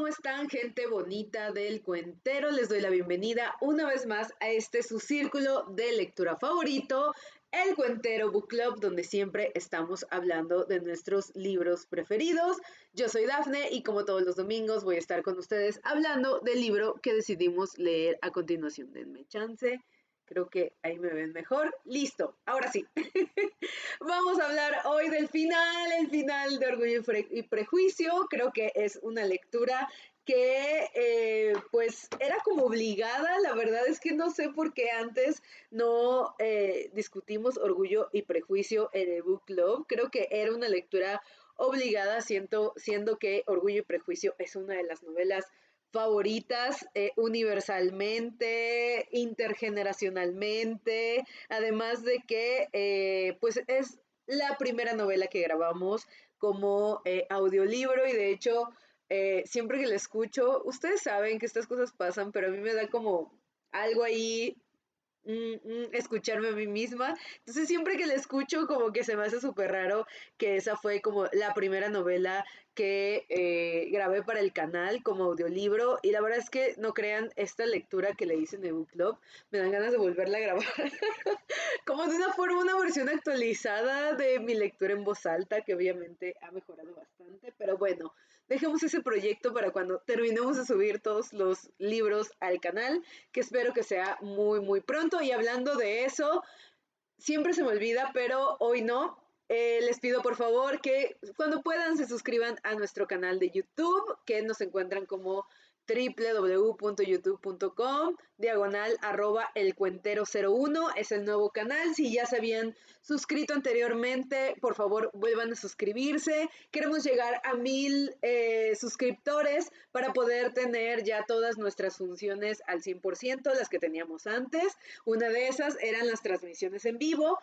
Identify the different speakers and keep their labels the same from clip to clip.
Speaker 1: ¿Cómo están, gente bonita del cuentero? Les doy la bienvenida una vez más a este su círculo de lectura favorito, el Cuentero Book Club, donde siempre estamos hablando de nuestros libros preferidos. Yo soy Dafne y como todos los domingos voy a estar con ustedes hablando del libro que decidimos leer a continuación. Denme chance. Creo que ahí me ven mejor. Listo, ahora sí. Vamos a hablar hoy del final, el final de Orgullo y Prejuicio. Creo que es una lectura que pues era como obligada. La verdad es que no sé por qué antes no discutimos Orgullo y Prejuicio en el Book Club. Creo que era una lectura obligada, siendo que Orgullo y Prejuicio es una de las novelas favoritas universalmente, intergeneracionalmente, además de que pues es la primera novela que grabamos como audiolibro y de hecho siempre que la escucho, ustedes saben que estas cosas pasan, pero a mí me da como algo ahí escucharme a mí misma. Entonces siempre que la escucho como que se me hace súper raro que esa fue como la primera novela que grabé para el canal como audiolibro y la verdad es que no crean esta lectura que le hice en el Book Club, me dan ganas de volverla a grabar como de una forma, una versión actualizada de mi lectura en voz alta que obviamente ha mejorado bastante, pero bueno, dejemos ese proyecto para cuando terminemos de subir todos los libros al canal, que espero que sea muy, muy pronto. Y hablando de eso, siempre se me olvida, pero hoy no. Les pido por favor que cuando puedan se suscriban a nuestro canal de YouTube, que nos encuentran como www.youtube.com/elcuentero01 es el nuevo canal. Si ya se habían suscrito anteriormente, por favor vuelvan a suscribirse. Queremos llegar a 1000 suscriptores para poder tener ya todas nuestras funciones al 100%, las que teníamos antes. Una de esas eran las transmisiones en vivo,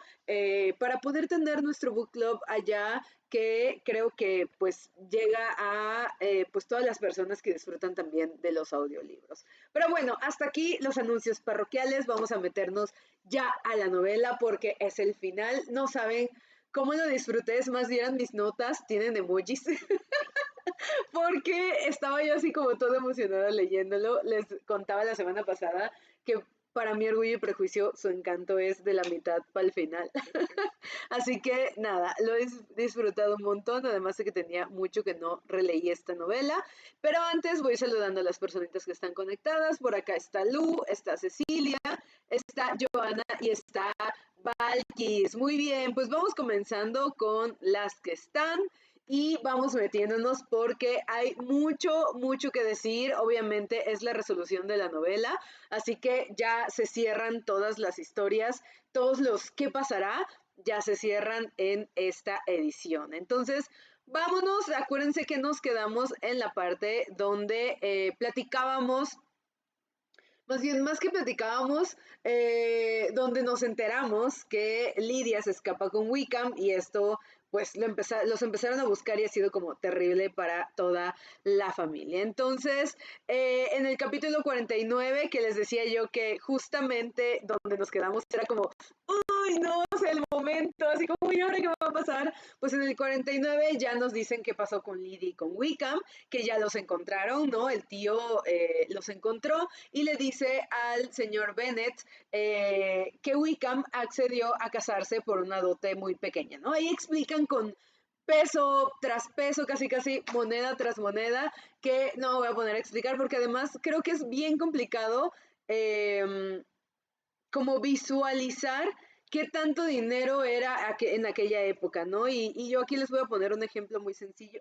Speaker 1: para poder tener nuestro book club allá, que creo que pues llega a pues todas las personas que disfrutan también de los audiolibros. Pero bueno, hasta aquí los anuncios parroquiales. Vamos a meternos ya a la novela porque es el final. No saben cómo lo disfruté, es más, vieran mis notas, tienen emojis. Porque estaba yo así como toda emocionada leyéndolo. Les contaba la semana pasada que para mí Orgullo y Prejuicio su encanto es de la mitad para el final. Así que nada, lo he disfrutado un montón, además de que tenía mucho que no releí esta novela. Pero antes voy saludando a las personitas que están conectadas. Por acá está Lu, está Cecilia, está Joana y está Valkis. Muy bien, pues vamos comenzando con las que están y vamos metiéndonos porque hay mucho, mucho que decir. Obviamente es la resolución de la novela, así que ya se cierran todas las historias, todos los qué pasará, ya se cierran en esta edición. Entonces, vámonos, acuérdense que nos quedamos en la parte donde platicábamos, más bien, más que platicábamos, donde nos enteramos que Lidia se escapa con Wickham y esto pues los empezaron a buscar y ha sido como terrible para toda la familia. Entonces, en el capítulo 49, que les decía yo que justamente donde nos quedamos era como, uy, no, o sea, el momento, así como, ¿y ahora qué va a pasar? Pues en el 49 ya nos dicen qué pasó con Lidia y con Wickham, que ya los encontraron, ¿no? El tío los encontró y le dice al señor Bennet que Wickham accedió a casarse por una dote muy pequeña, ¿no? Ahí explican con peso tras peso, casi casi moneda tras moneda, que no me voy a poner a explicar porque además creo que es bien complicado como visualizar qué tanto dinero era en aquella época, ¿no? Y yo aquí les voy a poner un ejemplo muy sencillo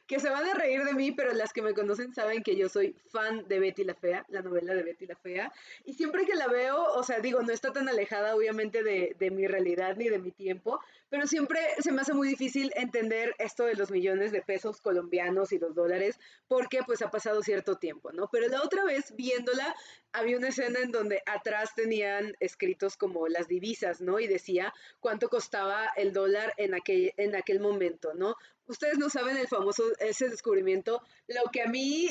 Speaker 1: que se van a reír de mí, pero las que me conocen saben que yo soy fan de Betty la Fea, la novela de Betty la Fea, y siempre que la veo, o sea, digo, no está tan alejada obviamente de mi realidad ni de mi tiempo, pero siempre se me hace muy difícil entender esto de los millones de pesos colombianos y los dólares, porque pues ha pasado cierto tiempo, ¿no? Pero la otra vez viéndola, había una escena en donde atrás tenían escritos como las divisas, ¿no? Y decía cuánto costaba el dólar en aquel momento, ¿no? Ustedes no saben el famoso, ese descubrimiento, lo que a mí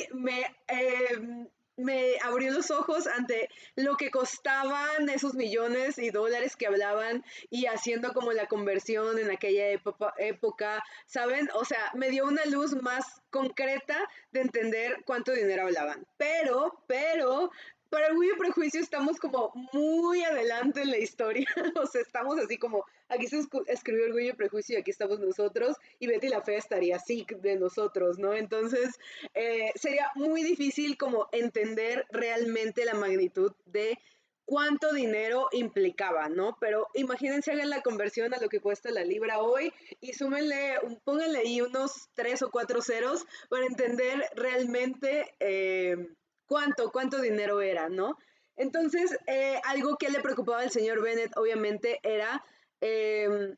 Speaker 1: me abrió los ojos ante lo que costaban esos millones y dólares que hablaban y haciendo como la conversión en aquella época, ¿saben? O sea, me dio una luz más concreta de entender cuánto dinero hablaban. Pero, para Orgullo y Prejuicio estamos como muy adelante en la historia, o sea, estamos así como, aquí se escribió Orgullo y Prejuicio y aquí estamos nosotros, y Betty la Fea estaría así de nosotros, ¿no? Entonces, sería muy difícil como entender realmente la magnitud de cuánto dinero implicaba, ¿no? Pero imagínense, hagan la conversión a lo que cuesta la libra hoy y súmenle, pónganle ahí unos 3 o 4 ceros para entender realmente cuánto dinero era, ¿no? Entonces, algo que le preocupaba al señor Bennett, obviamente, era eh,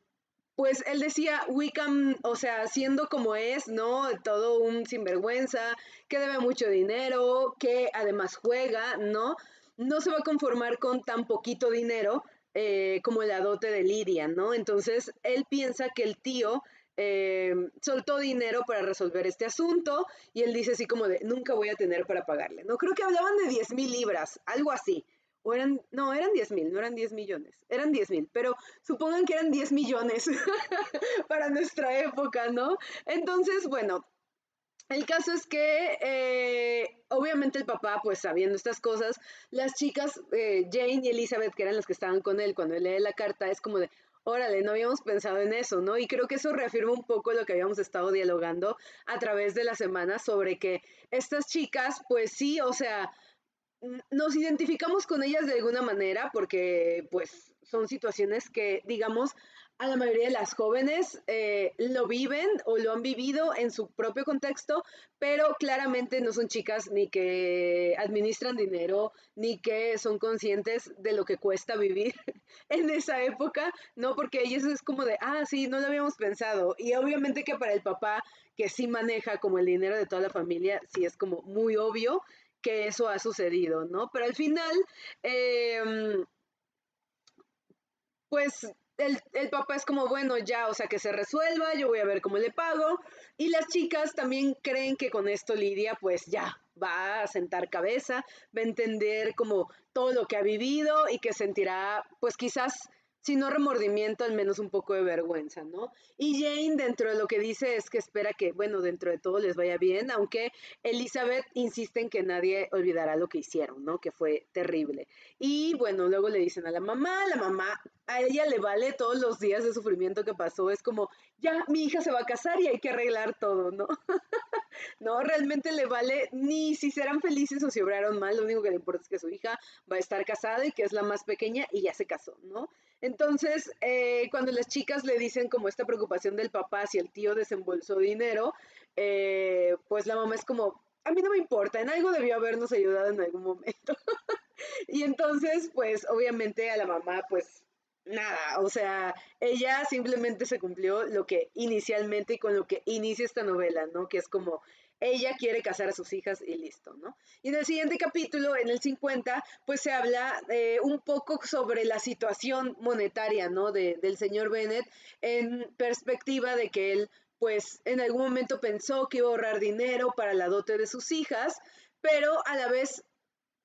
Speaker 1: pues él decía, Wickham, o sea, siendo como es, ¿no? Todo un sinvergüenza, que debe mucho dinero, que además juega, ¿no? No se va a conformar con tan poquito dinero como la dote de Lidia, ¿no? Entonces, él piensa que el tío soltó dinero para resolver este asunto y él dice así como de, nunca voy a tener para pagarle, ¿no? Creo que hablaban de 10,000 libras, algo así. O eran, no, eran 10,000, no eran 10 millones, eran 10,000, pero supongan que eran 10 millones para nuestra época, ¿no? Entonces, bueno, el caso es que obviamente el papá, pues sabiendo estas cosas, las chicas, Jane y Elizabeth, que eran las que estaban con él cuando él lee la carta, es como de, órale, no habíamos pensado en eso, ¿no? Y creo que eso reafirma un poco lo que habíamos estado dialogando a través de la semana sobre que estas chicas, pues sí, o sea, nos identificamos con ellas de alguna manera porque pues son situaciones que, digamos, a la mayoría de las jóvenes lo viven o lo han vivido en su propio contexto, pero claramente no son chicas ni que administran dinero, ni que son conscientes de lo que cuesta vivir en esa época, ¿no? Porque ellos es como de, ah, sí, no lo habíamos pensado. Y obviamente que para el papá, que sí maneja como el dinero de toda la familia, sí es como muy obvio que eso ha sucedido, ¿no? Pero al final, eh, pues el papá es como, bueno, ya, o sea, que se resuelva, yo voy a ver cómo le pago. Y las chicas también creen que con esto Lidia, pues ya, va a sentar cabeza, va a entender como todo lo que ha vivido y que sentirá, pues quizás, si no remordimiento, al menos un poco de vergüenza, ¿no? Y Jane, dentro de lo que dice, es que espera que, bueno, dentro de todo les vaya bien, aunque Elizabeth insiste en que nadie olvidará lo que hicieron, ¿no? Que fue terrible. Y bueno, luego le dicen a la mamá, a ella le vale todos los días de sufrimiento que pasó, es como, ya, mi hija se va a casar y hay que arreglar todo, ¿no? No, realmente le vale ni si serán felices o si obraron mal, lo único que le importa es que su hija va a estar casada y que es la más pequeña y ya se casó, ¿no? Entonces, cuando las chicas le dicen como esta preocupación del papá si el tío desembolsó dinero, pues la mamá es como, a mí no me importa, en algo debió habernos ayudado en algún momento. Y entonces, pues obviamente a la mamá, pues nada, o sea, ella simplemente se cumplió lo que inicialmente y con lo que inicia esta novela, ¿no? Que es como ella quiere casar a sus hijas y listo, ¿no? Y en el siguiente capítulo, en el 50, pues se habla un poco sobre la situación monetaria, ¿no? Del señor Bennett en perspectiva de que él, pues en algún momento pensó que iba a ahorrar dinero para la dote de sus hijas, pero a la vez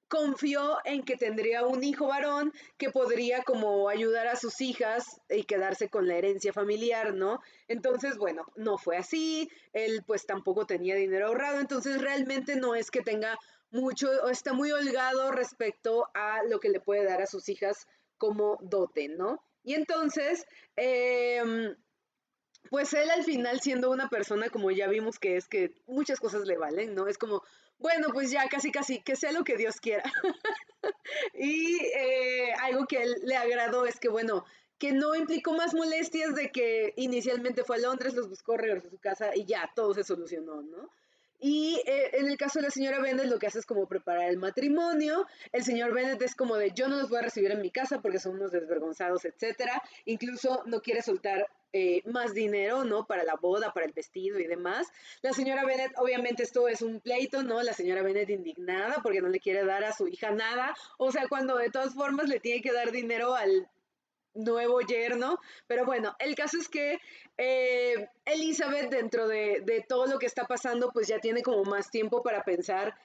Speaker 1: confió en que tendría un hijo varón que podría como ayudar a sus hijas y quedarse con la herencia familiar, ¿no? Entonces, bueno, no fue así, él pues tampoco tenía dinero ahorrado, entonces realmente no es que tenga mucho o está muy holgado respecto a lo que le puede dar a sus hijas como dote, ¿no? Y entonces, pues él al final siendo una persona como ya vimos que es que muchas cosas le valen, ¿no? Es como, bueno, pues ya casi casi, que sea lo que Dios quiera. Y algo que a él le agradó es que, bueno, que no implicó más molestias de que inicialmente fue a Londres, los buscó, regresó a su casa y ya, todo se solucionó, ¿no? Y en el caso de la señora Bennet lo que hace es como preparar el matrimonio. El señor Bennet es como de yo no los voy a recibir en mi casa porque son unos desvergonzados, etcétera. Incluso no quiere soltar más dinero, ¿no? Para la boda, para el vestido y demás. La señora Bennet, obviamente esto es un pleito, ¿no? La señora Bennet indignada porque no le quiere dar a su hija nada. O sea, cuando de todas formas le tiene que dar dinero al nuevo yerno, pero bueno, el caso es que Elizabeth dentro de todo lo que está pasando, pues ya tiene como más tiempo para pensar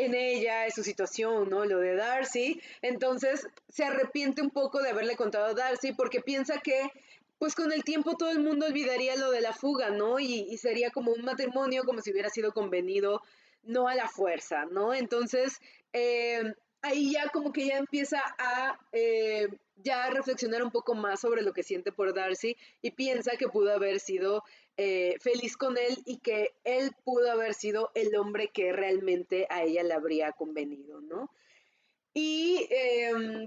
Speaker 1: en ella, es su situación, ¿no? Lo de Darcy. Entonces se arrepiente un poco de haberle contado a Darcy porque piensa que pues con el tiempo todo el mundo olvidaría lo de la fuga, ¿no? Y sería como un matrimonio, como si hubiera sido convenido, no a la fuerza, ¿no? Entonces, ahí ya como que ya empieza a ya reflexionar un poco más sobre lo que siente por Darcy y piensa que pudo haber sido feliz con él y que él pudo haber sido el hombre que realmente a ella le habría convenido, ¿no? Y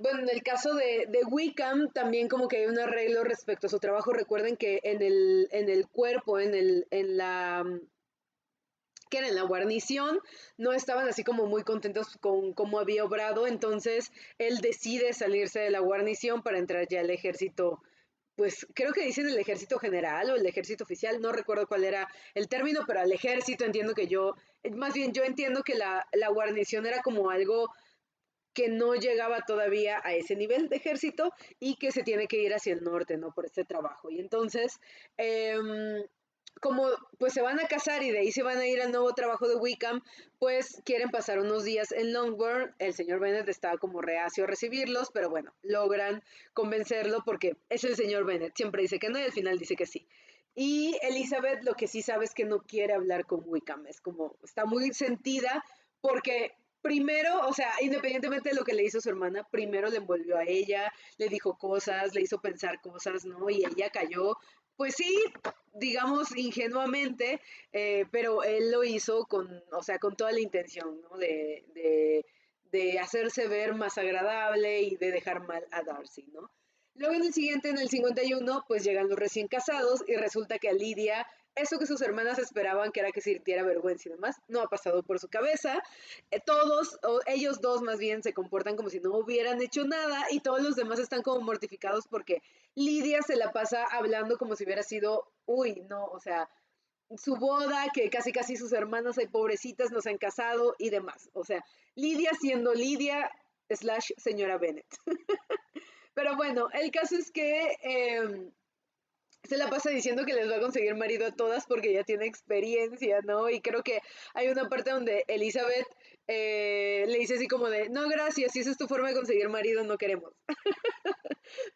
Speaker 1: bueno, en el caso de Wickham también como que hay un arreglo respecto a su trabajo. Recuerden que en el cuerpo, en la que era en la guarnición, no estaban así como muy contentos con cómo había obrado, entonces él decide salirse de la guarnición para entrar ya al ejército, pues creo que dicen el ejército general o el ejército oficial, no recuerdo cuál era el término, pero al ejército entiendo que más bien yo entiendo que la guarnición era como algo que no llegaba todavía a ese nivel de ejército y que se tiene que ir hacia el norte, ¿no? Por este trabajo. Y entonces, como pues se van a casar y de ahí se van a ir al nuevo trabajo de Wickham, pues quieren pasar unos días en Longbourn. El señor Bennet estaba como reacio a recibirlos, pero bueno, logran convencerlo porque es el señor Bennet. Siempre dice que no y al final dice que sí. Y Elizabeth lo que sí sabe es que no quiere hablar con Wickham. Es como, está muy sentida porque primero, o sea, independientemente de lo que le hizo su hermana, primero le envolvió a ella, le dijo cosas, le hizo pensar cosas, ¿no? Y ella cayó, pues sí, digamos ingenuamente, pero él lo hizo con, o sea, con toda la intención, ¿no? De hacerse ver más agradable y de dejar mal a Darcy, ¿no? Luego en el siguiente, en el 51, pues llegan los recién casados y resulta que a Lidia, eso que sus hermanas esperaban, que era que sintiera vergüenza y demás, no ha pasado por su cabeza. Todos, o ellos dos más bien, se comportan como si no hubieran hecho nada y todos los demás están como mortificados porque Lidia se la pasa hablando como si hubiera sido, uy, no, o sea, su boda, que casi casi sus hermanas, ay, pobrecitas, no se han casado y demás. O sea, Lidia siendo Lidia slash señora Bennett. Pero bueno, el caso es que se la pasa diciendo que les va a conseguir marido a todas porque ya tiene experiencia, ¿no? Y creo que hay una parte donde Elizabeth le dice así como de, no, gracias, si esa es tu forma de conseguir marido, no queremos.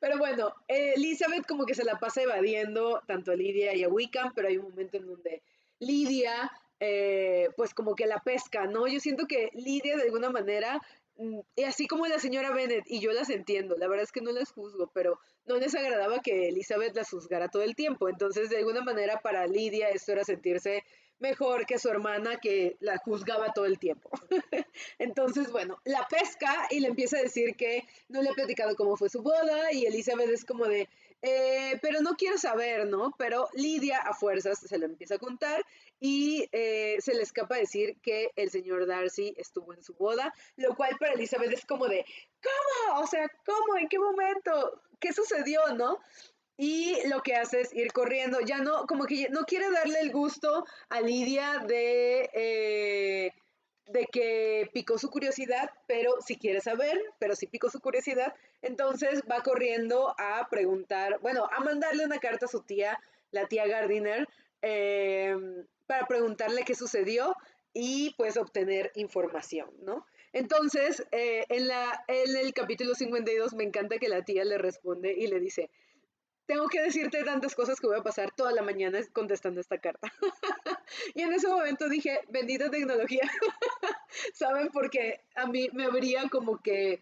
Speaker 1: Pero bueno, Elizabeth como que se la pasa evadiendo tanto a Lidia y a Wickham, pero hay un momento en donde Lidia, pues como que la pesca, ¿no? Yo siento que Lidia de alguna manera, y así como la señora Bennet, y yo las entiendo, la verdad es que no las juzgo, pero no les agradaba que Elizabeth las juzgara todo el tiempo. Entonces, de alguna manera, para Lidia esto era sentirse mejor que su hermana que la juzgaba todo el tiempo. Entonces, bueno, la pesca y le empieza a decir que no le ha platicado cómo fue su boda y Elizabeth es como de, pero no quiero saber, ¿no? Pero Lidia a fuerzas se lo empieza a contar y se le escapa decir que el señor Darcy estuvo en su boda, lo cual para Elizabeth es como de, ¿cómo? O sea, ¿cómo? ¿En qué momento? ¿Qué sucedió, no? Y lo que hace es ir corriendo, ya no, como que no quiere darle el gusto a Lidia de que picó su curiosidad, pero si quiere saber, pero si picó su curiosidad, entonces va corriendo a preguntar, bueno, a mandarle una carta a su tía, la tía Gardiner, eh, para preguntarle qué sucedió y pues obtener información, ¿no? Entonces, en el capítulo 52 me encanta que la tía le responde y le dice, tengo que decirte tantas cosas que voy a pasar toda la mañana contestando esta carta. Y en ese momento dije, bendita tecnología, ¿saben? Porque a mí me habría como que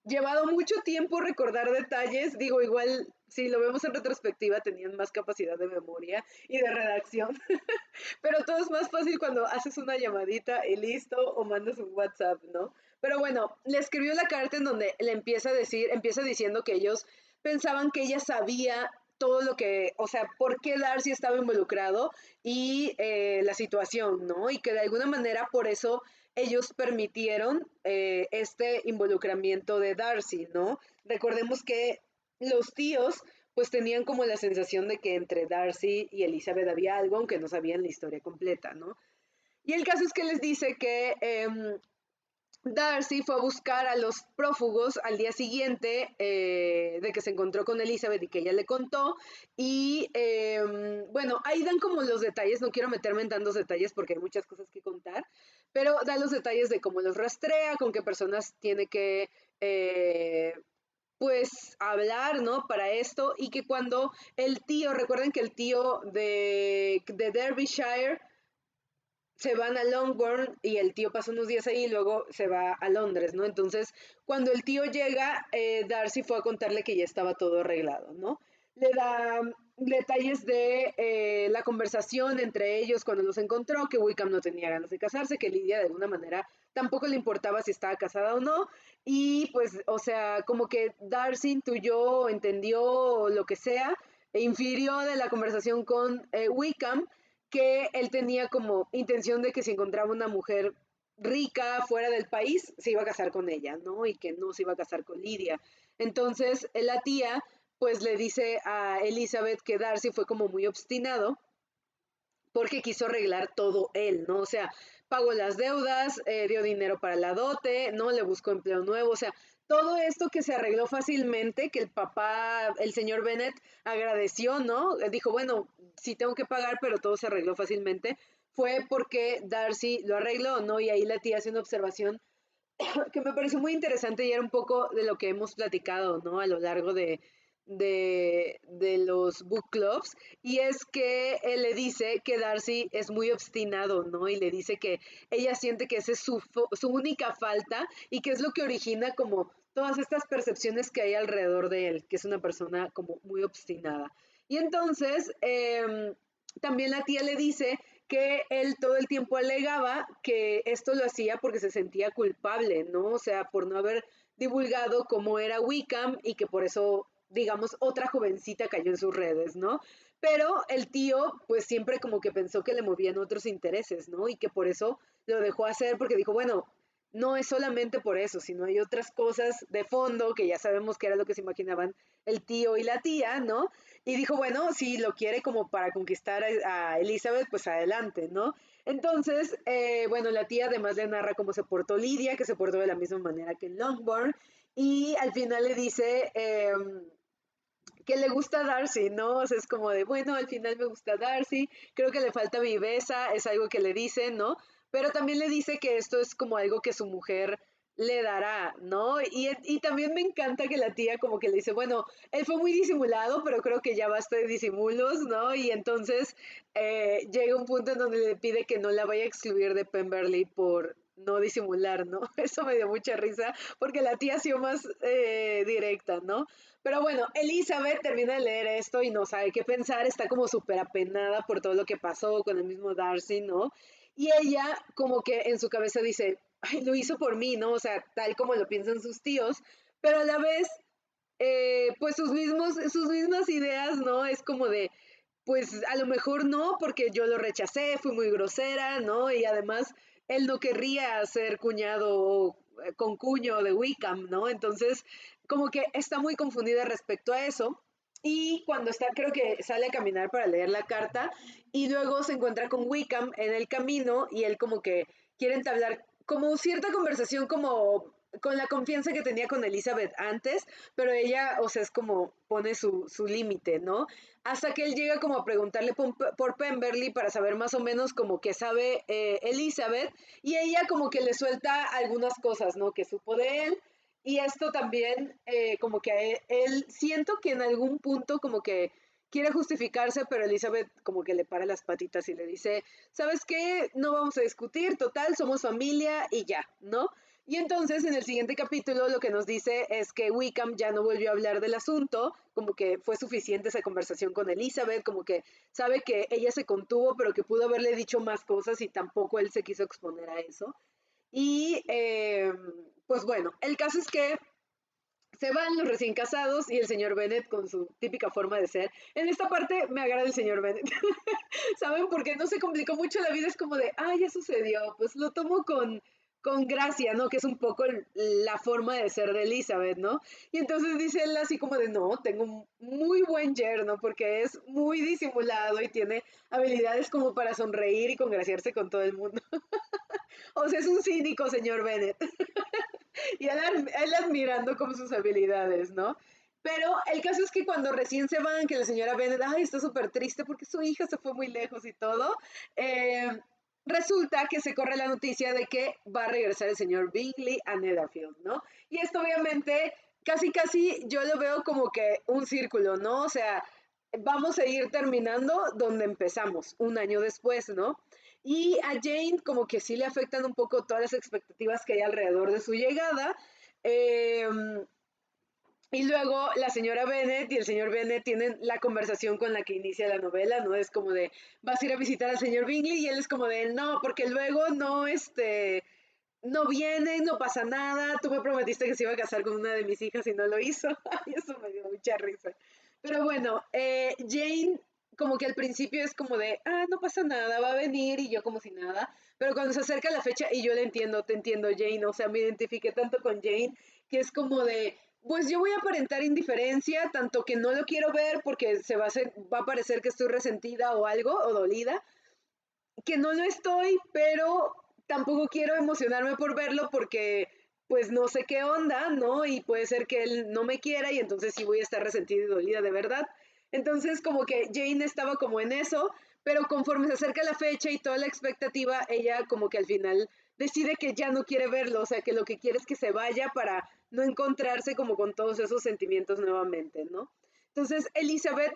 Speaker 1: llevado mucho tiempo recordar detalles. Digo, igual, si lo vemos en retrospectiva, tenían más capacidad de memoria y de redacción. Pero todo es más fácil cuando haces una llamadita y listo, o mandas un WhatsApp, ¿no? Pero bueno, le escribió la carta en donde le empieza a decir, empieza diciendo que ellos pensaban que ella sabía todo lo que, o sea, por qué Darcy estaba involucrado y la situación, ¿no? Y que de alguna manera por eso ellos permitieron este involucramiento de Darcy, ¿no? Recordemos que los tíos pues tenían como la sensación de que entre Darcy y Elizabeth había algo, aunque no sabían la historia completa, ¿no? Y el caso es que les dice que Darcy fue a buscar a los prófugos al día siguiente de que se encontró con Elizabeth y que ella le contó. Y bueno, ahí dan como los detalles, no quiero meterme en tantos detalles porque hay muchas cosas que contar, pero da los detalles de cómo los rastrea, con qué personas tiene que pues hablar, ¿no? Para esto, y que cuando el tío, recuerden que el tío de Derbyshire se van a Longbourn y el tío pasa unos días ahí y luego se va a Londres, ¿no? Entonces, cuando el tío llega, Darcy fue a contarle que ya estaba todo arreglado, ¿no? Le da detalles de la conversación entre ellos cuando los encontró, que Wickham no tenía ganas de casarse, que Lydia de alguna manera tampoco le importaba si estaba casada o no, y pues, o sea, como que Darcy intuyó, entendió lo que sea, e infirió de la conversación con Wickham, que él tenía como intención de que si encontraba una mujer rica fuera del país, se iba a casar con ella, ¿no? Y que no se iba a casar con Lidia. Entonces, la tía, pues le dice a Elizabeth que Darcy fue como muy obstinado porque quiso arreglar todo él, ¿no? O sea, pagó las deudas, dio dinero para la dote, ¿no? Le buscó empleo nuevo, o sea, todo esto que se arregló fácilmente, que el papá, el señor Bennett, agradeció, ¿no? Dijo, bueno, sí tengo que pagar, pero todo se arregló fácilmente, fue porque Darcy lo arregló, ¿no? Y ahí la tía hace una observación que me pareció muy interesante y era un poco de lo que hemos platicado, ¿no? A lo largo de los book clubs, y es que él le dice que Darcy es muy obstinado, ¿no? Y le dice que ella siente que esa es su única falta y que es lo que origina como todas estas percepciones que hay alrededor de él, que es una persona como muy obstinada. Y entonces, también la tía le dice que él todo el tiempo alegaba que esto lo hacía porque se sentía culpable, ¿no? O sea, por no haber divulgado cómo era Wickham y que por eso, digamos, otra jovencita cayó en sus redes, ¿no? Pero el tío, pues siempre como que pensó que le movían otros intereses, ¿no? Y que por eso lo dejó hacer porque dijo, bueno, no es solamente por eso, sino hay otras cosas de fondo que ya sabemos que era lo que se imaginaban el tío y la tía, ¿no? Y dijo, bueno, si lo quiere como para conquistar a Elizabeth, pues adelante, ¿no? Entonces, bueno, la tía además le narra cómo se portó Lidia, que se portó de la misma manera que en Longbourn, y al final le dice que le gusta Darcy, ¿no? O sea, es como de, bueno, al final me gusta Darcy, creo que le falta viveza, es algo que le dice, ¿no? Pero también le dice que esto es como algo que su mujer le dará, ¿no? Y también me encanta que la tía como que le dice, bueno, él fue muy disimulado, pero creo que ya basta de disimulos, ¿no? Y entonces llega un punto en donde le pide que no la vaya a excluir de Pemberley por no disimular, ¿no? Eso me dio mucha risa, porque la tía ha sido más directa, ¿no? Pero bueno, Elizabeth termina de leer esto y no sabe qué pensar, está como súper apenada por todo lo que pasó con el mismo Darcy, ¿no? Y ella como que en su cabeza dice, ay, lo hizo por mí, ¿no? O sea, tal como lo piensan sus tíos, pero a la vez, pues sus mismas ideas, ¿no? Es como de, pues a lo mejor no, porque yo lo rechacé, fui muy grosera, ¿no? Y además él no querría ser cuñado o concuño de Wickham, ¿no? Entonces, como que está muy confundida respecto a eso. Y cuando está, creo que sale a caminar para leer la carta y luego se encuentra con Wickham en el camino y él como que quiere entablar como cierta conversación como con la confianza que tenía con Elizabeth antes, pero ella, o sea, es como pone su límite, ¿no? Hasta que él llega como a preguntarle por Pemberley para saber más o menos como que sabe Elizabeth y ella como que le suelta algunas cosas, ¿no? Que supo de él y esto también como que a él siento que en algún punto como que quiere justificarse, pero Elizabeth como que le para las patitas y le dice, ¿sabes qué? No vamos a discutir, total, somos familia y ya, ¿no? Y entonces en el siguiente capítulo lo que nos dice es que Wickham ya no volvió a hablar del asunto, como que fue suficiente esa conversación con Elizabeth, como que sabe que ella se contuvo, pero que pudo haberle dicho más cosas y tampoco él se quiso exponer a eso. Y pues bueno, el caso es que se van los recién casados y el señor Bennett con su típica forma de ser. En esta parte me agrada el señor Bennett. ¿Saben? Porque no se complicó mucho la vida, es como de, ah, ya sucedió, pues lo tomo con gracia, ¿no? Que es un poco la forma de ser de Elizabeth, ¿no? Y entonces dice él así como de, no, tengo un muy buen yerno porque es muy disimulado y tiene habilidades como para sonreír y congraciarse con todo el mundo. O sea, es un cínico, señor Bennett. Y él admirando como sus habilidades, ¿no? Pero el caso es que cuando recién se van, que la señora Bennett, ay, está súper triste porque su hija se fue muy lejos y todo, resulta que se corre la noticia de que va a regresar el señor Bingley a Netherfield, ¿no? Y esto obviamente casi yo lo veo como que un círculo, ¿no? O sea, vamos a ir terminando donde empezamos, un año después, ¿no? Y a Jane como que sí le afectan un poco todas las expectativas que hay alrededor de su llegada. Eh, y luego la señora Bennet y el señor Bennet tienen la conversación con la que inicia la novela, ¿no? Es como de, vas a ir a visitar al señor Bingley y él es como de, no, porque luego no, no viene, no pasa nada, tú me prometiste que se iba a casar con una de mis hijas y no lo hizo. Ay, eso me dio mucha risa. Pero bueno, Jane como que al principio es como de, no pasa nada, va a venir y yo como si nada. Pero cuando se acerca la fecha, y yo le entiendo, te entiendo Jane, o sea, me identifiqué tanto con Jane, que es como de, pues yo voy a aparentar indiferencia, tanto que no lo quiero ver porque va a parecer que estoy resentida o algo, o dolida, que no lo estoy, pero tampoco quiero emocionarme por verlo porque pues no sé qué onda, ¿no? Y puede ser que él no me quiera y entonces sí voy a estar resentida y dolida de verdad. Entonces como que Jane estaba como en eso, pero conforme se acerca la fecha y toda la expectativa, ella como que al final decide que ya no quiere verlo, o sea, que lo que quiere es que se vaya para no encontrarse como con todos esos sentimientos nuevamente, ¿no? Entonces Elizabeth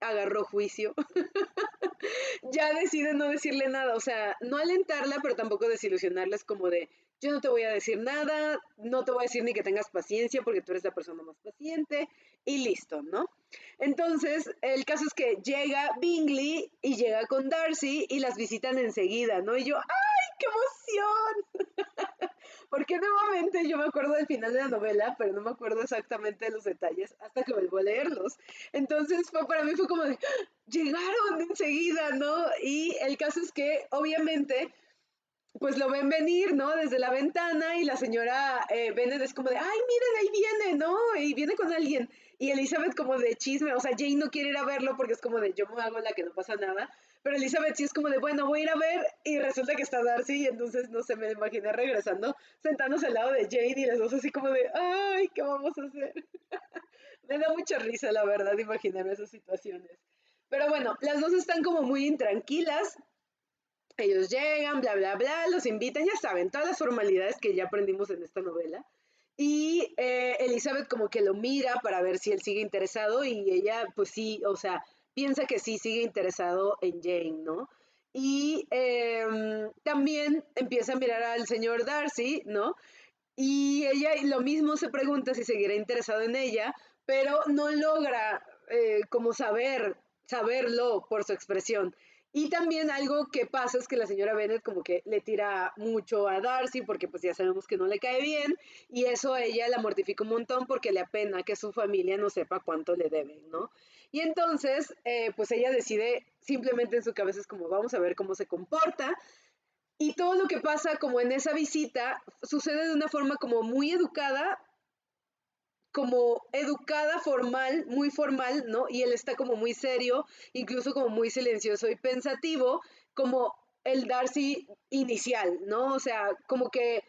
Speaker 1: agarró juicio, ya decide no decirle nada, o sea, no alentarla, pero tampoco desilusionarla, es como de, yo no te voy a decir nada, no te voy a decir ni que tengas paciencia porque tú eres la persona más paciente y listo, ¿no? Entonces, el caso es que llega Bingley y llega con Darcy y las visitan enseguida, ¿no? Y yo, ¡ay, qué emoción! Porque nuevamente yo me acuerdo del final de la novela, pero no me acuerdo exactamente de los detalles hasta que vuelvo a leerlos. Entonces para mí fue como de, llegaron enseguida, ¿no? Y el caso es que obviamente pues lo ven venir, ¿no? Desde la ventana y la señora Bennet es como de, ay, miren, ahí viene, ¿no? Y viene con alguien. Y Elizabeth como de chisme, o sea, Jane no quiere ir a verlo porque es como de, yo me hago la que no pasa nada. Pero Elizabeth sí es como de, bueno, voy a ir a ver y resulta que está Darcy y entonces, no sé, me imaginé regresando, sentándose al lado de Jane y las dos así como de, ay, ¿qué vamos a hacer? Me da mucha risa, la verdad, imaginarme esas situaciones. Pero bueno, las dos están como muy intranquilas, ellos llegan, bla, bla, bla, los invitan, ya saben, todas las formalidades que ya aprendimos en esta novela. Y Elizabeth como que lo mira para ver si él sigue interesado y ella pues sí, o sea, piensa que sí sigue interesado en Jane, ¿no? Y también empieza a mirar al señor Darcy, ¿no? Y ella lo mismo se pregunta si seguirá interesado en ella, pero no logra como saberlo por su expresión. Y también algo que pasa es que la señora Bennet como que le tira mucho a Darcy porque pues ya sabemos que no le cae bien y eso a ella la mortifica un montón porque le apena que su familia no sepa cuánto le deben, ¿no? Y entonces pues ella decide simplemente en su cabeza es como vamos a ver cómo se comporta y todo lo que pasa como en esa visita sucede de una forma como educada, formal, muy formal, ¿no? Y él está como muy serio, incluso como muy silencioso y pensativo, como el Darcy inicial, ¿no? O sea, como que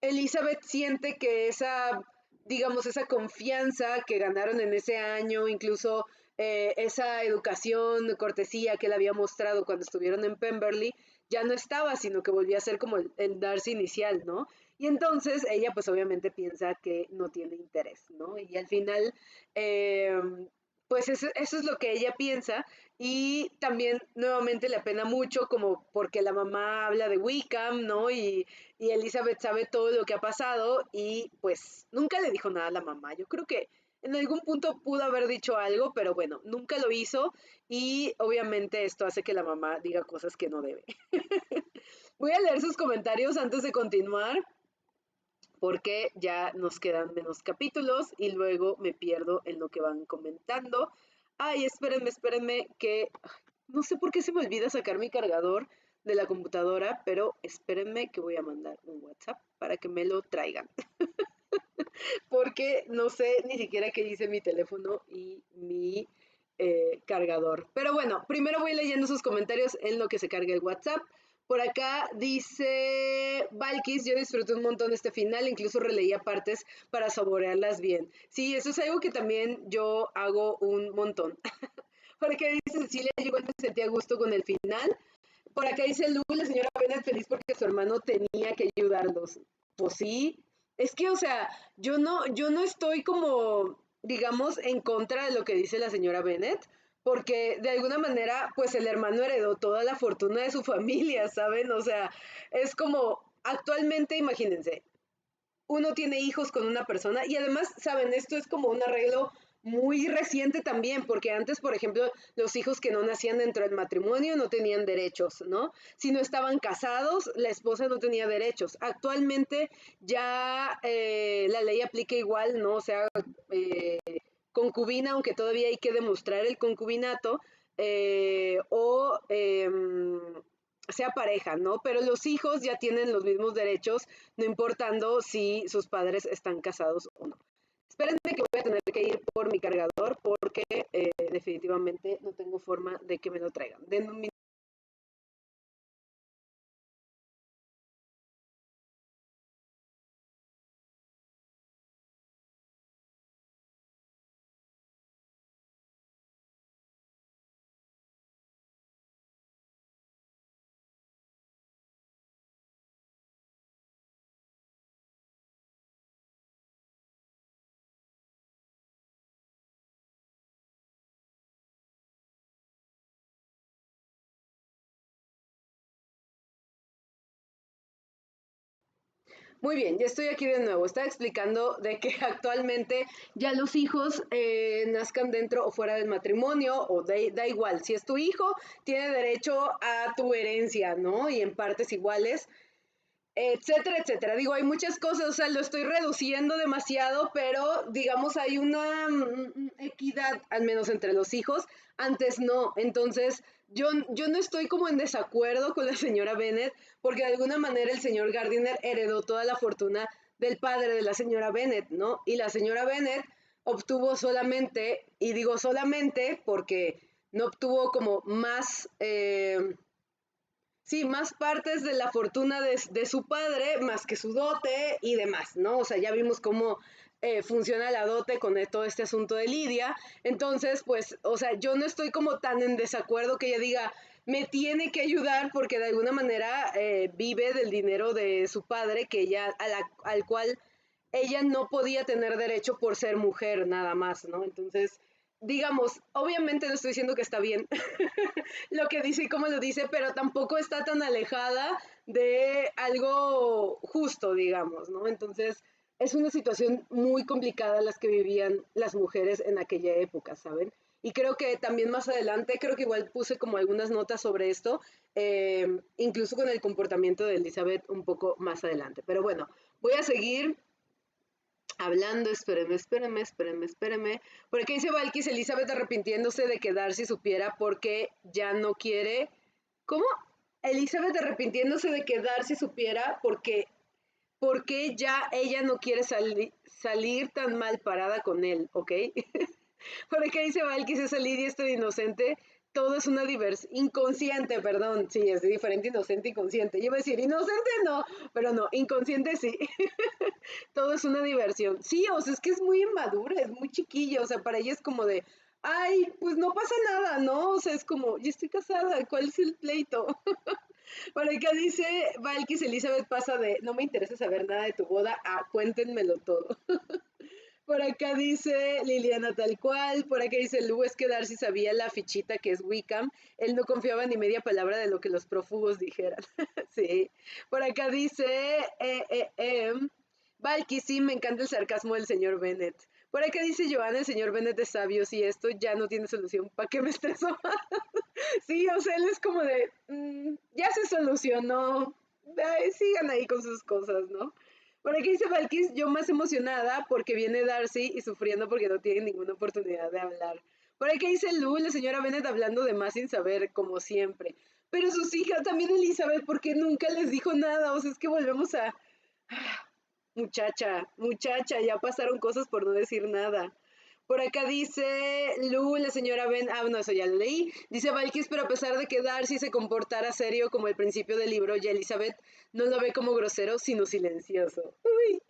Speaker 1: Elizabeth siente que digamos, esa confianza que ganaron en ese año, incluso esa educación, cortesía que él había mostrado cuando estuvieron en Pemberley, ya no estaba, sino que volvía a ser como el Darcy inicial, ¿no? Y entonces ella pues obviamente piensa que no tiene interés, ¿no? Y al final, eh, pues eso es lo que ella piensa y también nuevamente le apena mucho como porque la mamá habla de Wickham, ¿no? Y Elizabeth sabe todo lo que ha pasado y pues nunca le dijo nada a la mamá. Yo creo que en algún punto pudo haber dicho algo, pero bueno, nunca lo hizo y obviamente esto hace que la mamá diga cosas que no debe. Voy a leer sus comentarios antes de continuar porque ya nos quedan menos capítulos y luego me pierdo en lo que van comentando. Ay, espérenme que no sé por qué se me olvida sacar mi cargador de la computadora, pero espérenme que voy a mandar un WhatsApp para que me lo traigan. Porque no sé ni siquiera qué dice mi teléfono y mi cargador. Pero bueno, primero voy leyendo sus comentarios en lo que se carga el WhatsApp. Por acá dice Valkis, yo disfruté un montón este final, incluso releía partes para saborearlas bien. Sí, eso es algo que también yo hago un montón. Porque dice Cecilia, yo igual me sentí a gusto con el final. Por acá dice Lu, la señora Bennett feliz porque su hermano tenía que ayudarlos. Pues sí, es que, o sea, yo no estoy como, digamos, en contra de lo que dice la señora Bennett, porque de alguna manera, pues el hermano heredó toda la fortuna de su familia, ¿saben? O sea, es como, actualmente, imagínense, uno tiene hijos con una persona y además, saben, esto es como un arreglo muy reciente también, porque antes, por ejemplo, los hijos que no nacían dentro del matrimonio no tenían derechos, ¿no? Si no estaban casados, la esposa no tenía derechos. Actualmente ya la ley aplica igual, ¿no? O sea, eh, concubina, aunque todavía hay que demostrar el concubinato, o sea pareja, ¿no? Pero los hijos ya tienen los mismos derechos, no importando si sus padres están casados o no. Espérenme que voy a tener que ir por mi cargador porque definitivamente no tengo forma de que me lo traigan. Denme un Muy bien, ya estoy aquí de nuevo. Estaba explicando de que actualmente ya los hijos nazcan dentro o fuera del matrimonio, o da igual. Si es tu hijo, tiene derecho a tu herencia, ¿no? Y en partes iguales, etcétera, etcétera. Digo, hay muchas cosas, o sea, lo estoy reduciendo demasiado, pero digamos hay una equidad, al menos entre los hijos, antes no. Entonces, yo no estoy como en desacuerdo con la señora Bennett, porque de alguna manera el señor Gardiner heredó toda la fortuna del padre de la señora Bennett, ¿no? Y la señora Bennett obtuvo solamente, y digo solamente porque no obtuvo como más... sí, más partes de la fortuna de su padre, más que su dote y demás, ¿no? O sea, ya vimos cómo funciona la dote con todo este asunto de Lidia. Entonces, pues, o sea, yo no estoy como tan en desacuerdo que ella diga, me tiene que ayudar porque de alguna manera vive del dinero de su padre, que ella, al cual ella no podía tener derecho por ser mujer nada más, ¿no? Entonces, digamos, obviamente no estoy diciendo que está bien lo que dice y cómo lo dice, pero tampoco está tan alejada de algo justo, digamos, ¿no? Entonces, es una situación muy complicada las que vivían las mujeres en aquella época, ¿saben? Y creo que también más adelante, creo que igual puse como algunas notas sobre esto, incluso con el comportamiento de Elizabeth un poco más adelante. Pero bueno, voy a seguir hablando, espéreme. Por aquí dice Valkis, Elizabeth arrepintiéndose de que Darcy supiera porque ya no quiere. ¿Cómo? Elizabeth arrepintiéndose de que Darcy supiera porque ya ella no quiere salir tan mal parada con él, ¿ok? Por acá dice Valkis, esa Lidia es tan inocente, todo es una diversión, inconsciente, perdón, sí, es diferente inocente y consciente. Yo iba a decir, inocente no, pero no, inconsciente sí. Todo es una diversión. Sí, o sea, es que es muy inmadura, es muy chiquilla, o sea, para ella es como de, ay, pues no pasa nada, ¿no? O sea, es como, ya estoy casada, ¿cuál es el pleito? Por acá dice Valkis Elizabeth pasa de, no me interesa saber nada de tu boda, a cuéntenmelo todo. Por acá dice Liliana tal cual, por acá dice Lu, es que Darcy sabía la fichita que es Wickham, él no confiaba ni media palabra de lo que los prófugos dijeran. Sí, por acá dice Valky, sí, me encanta el sarcasmo del señor Bennett. Por acá dice Joana, el señor Bennett es sabio, si esto ya no tiene solución, ¿para qué me estreso más? Sí, o sea, él es como de, ya se solucionó, ay, sigan ahí con sus cosas, ¿no? Por aquí dice Valkis, yo más emocionada porque viene Darcy y sufriendo porque no tiene ninguna oportunidad de hablar. Por aquí dice Lu, la señora Bennett hablando de más sin saber, como siempre. Pero sus hijas, también Elizabeth, porque nunca les dijo nada. O sea, es que volvemos a... Muchacha, ya pasaron cosas por no decir nada. Por acá dice Lu, la señora Ben, no, eso ya lo leí. Dice Valkis, pero a pesar de que Darcy se comportara serio como el principio del libro, ya Elizabeth no lo ve como grosero, sino silencioso. Uy,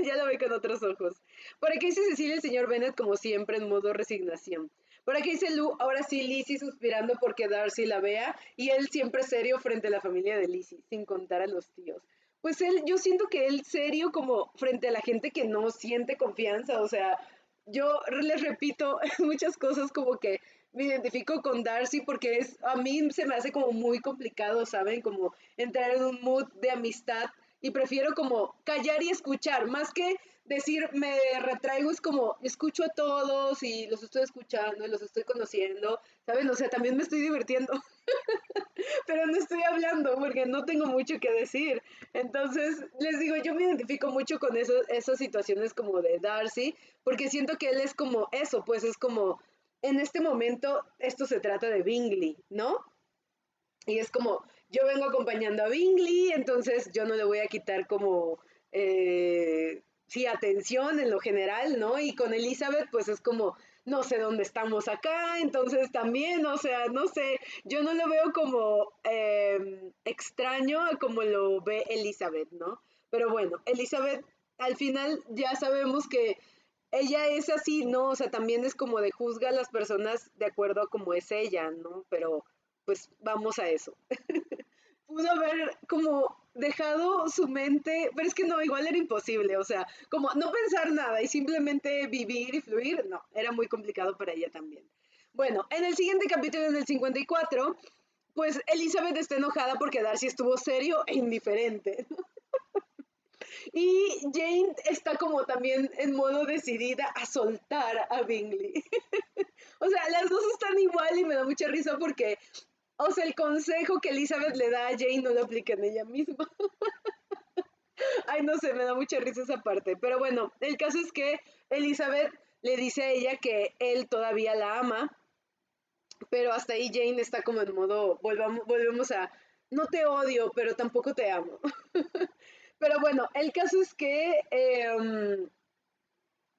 Speaker 1: ya lo ve con otros ojos. Por aquí dice Cecilia, el señor Bennet, como siempre, en modo resignación. Por aquí dice Lu, ahora sí Lizzie suspirando porque Darcy la vea y él siempre serio frente a la familia de Lizzie, sin contar a los tíos. Pues él, yo siento que él serio como frente a la gente que no siente confianza, o sea, yo les repito muchas cosas como que me identifico con Darcy porque es, a mí se me hace como muy complicado, ¿saben? Como entrar en un mood de amistad y prefiero como callar y escuchar, más que decir me retraigo, es como escucho a todos y los estoy escuchando y los estoy conociendo, ¿saben? O sea, también me estoy divirtiendo, pero no estoy hablando porque no tengo mucho que decir. Entonces, les digo, yo me identifico mucho con eso, esas situaciones como de Darcy, porque siento que él es como eso, pues es como, en este momento esto se trata de Bingley, ¿no? Y es como, yo vengo acompañando a Bingley, entonces yo no le voy a quitar como, sí, atención en lo general, ¿no? Y con Elizabeth, pues es como, no sé dónde estamos acá, entonces también, o sea, no sé, yo no lo veo como extraño a como lo ve Elizabeth, ¿no? Pero bueno, Elizabeth, al final ya sabemos que ella es así, ¿no? O sea, también es como de juzga a las personas de acuerdo a cómo es ella, ¿no? Pero pues vamos a eso. Pudo haber como dejado su mente, pero es que no, igual era imposible, o sea, como no pensar nada y simplemente vivir y fluir, no, era muy complicado para ella también. Bueno, en el siguiente capítulo, en el 54, pues Elizabeth está enojada porque Darcy estuvo serio e indiferente. Y Jane está como también en modo decidida a soltar a Bingley. O sea, las dos están igual y me da mucha risa porque, o sea, el consejo que Elizabeth le da a Jane no lo aplica en ella misma. Ay, no sé, me da mucha risa esa parte. Pero bueno, el caso es que Elizabeth le dice a ella que él todavía la ama, pero hasta ahí Jane está como en modo, volvemos a, no te odio, pero tampoco te amo. Pero bueno, el caso es que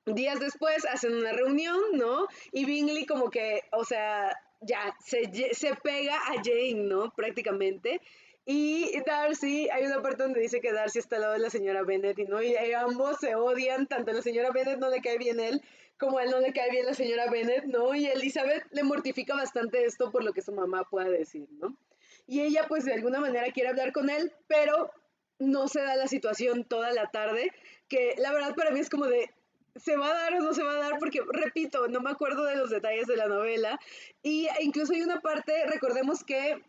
Speaker 1: días después hacen una reunión, ¿no? Y Bingley como que, o sea, ya se pega a Jane, ¿no? Prácticamente. Y Darcy, hay una parte donde dice que Darcy está al lado de la señora Bennet y no, y ambos se odian, tanto a la señora Bennet no le cae bien él, como a él no le cae bien la señora Bennet, ¿no? Y Elizabeth le mortifica bastante esto por lo que su mamá pueda decir, ¿no? Y ella pues de alguna manera quiere hablar con él, pero no se da la situación toda la tarde, que la verdad para mí es como de, ¿se va a dar o no se va a dar? Porque, repito, no me acuerdo de los detalles de la novela. Y incluso hay una parte, recordemos que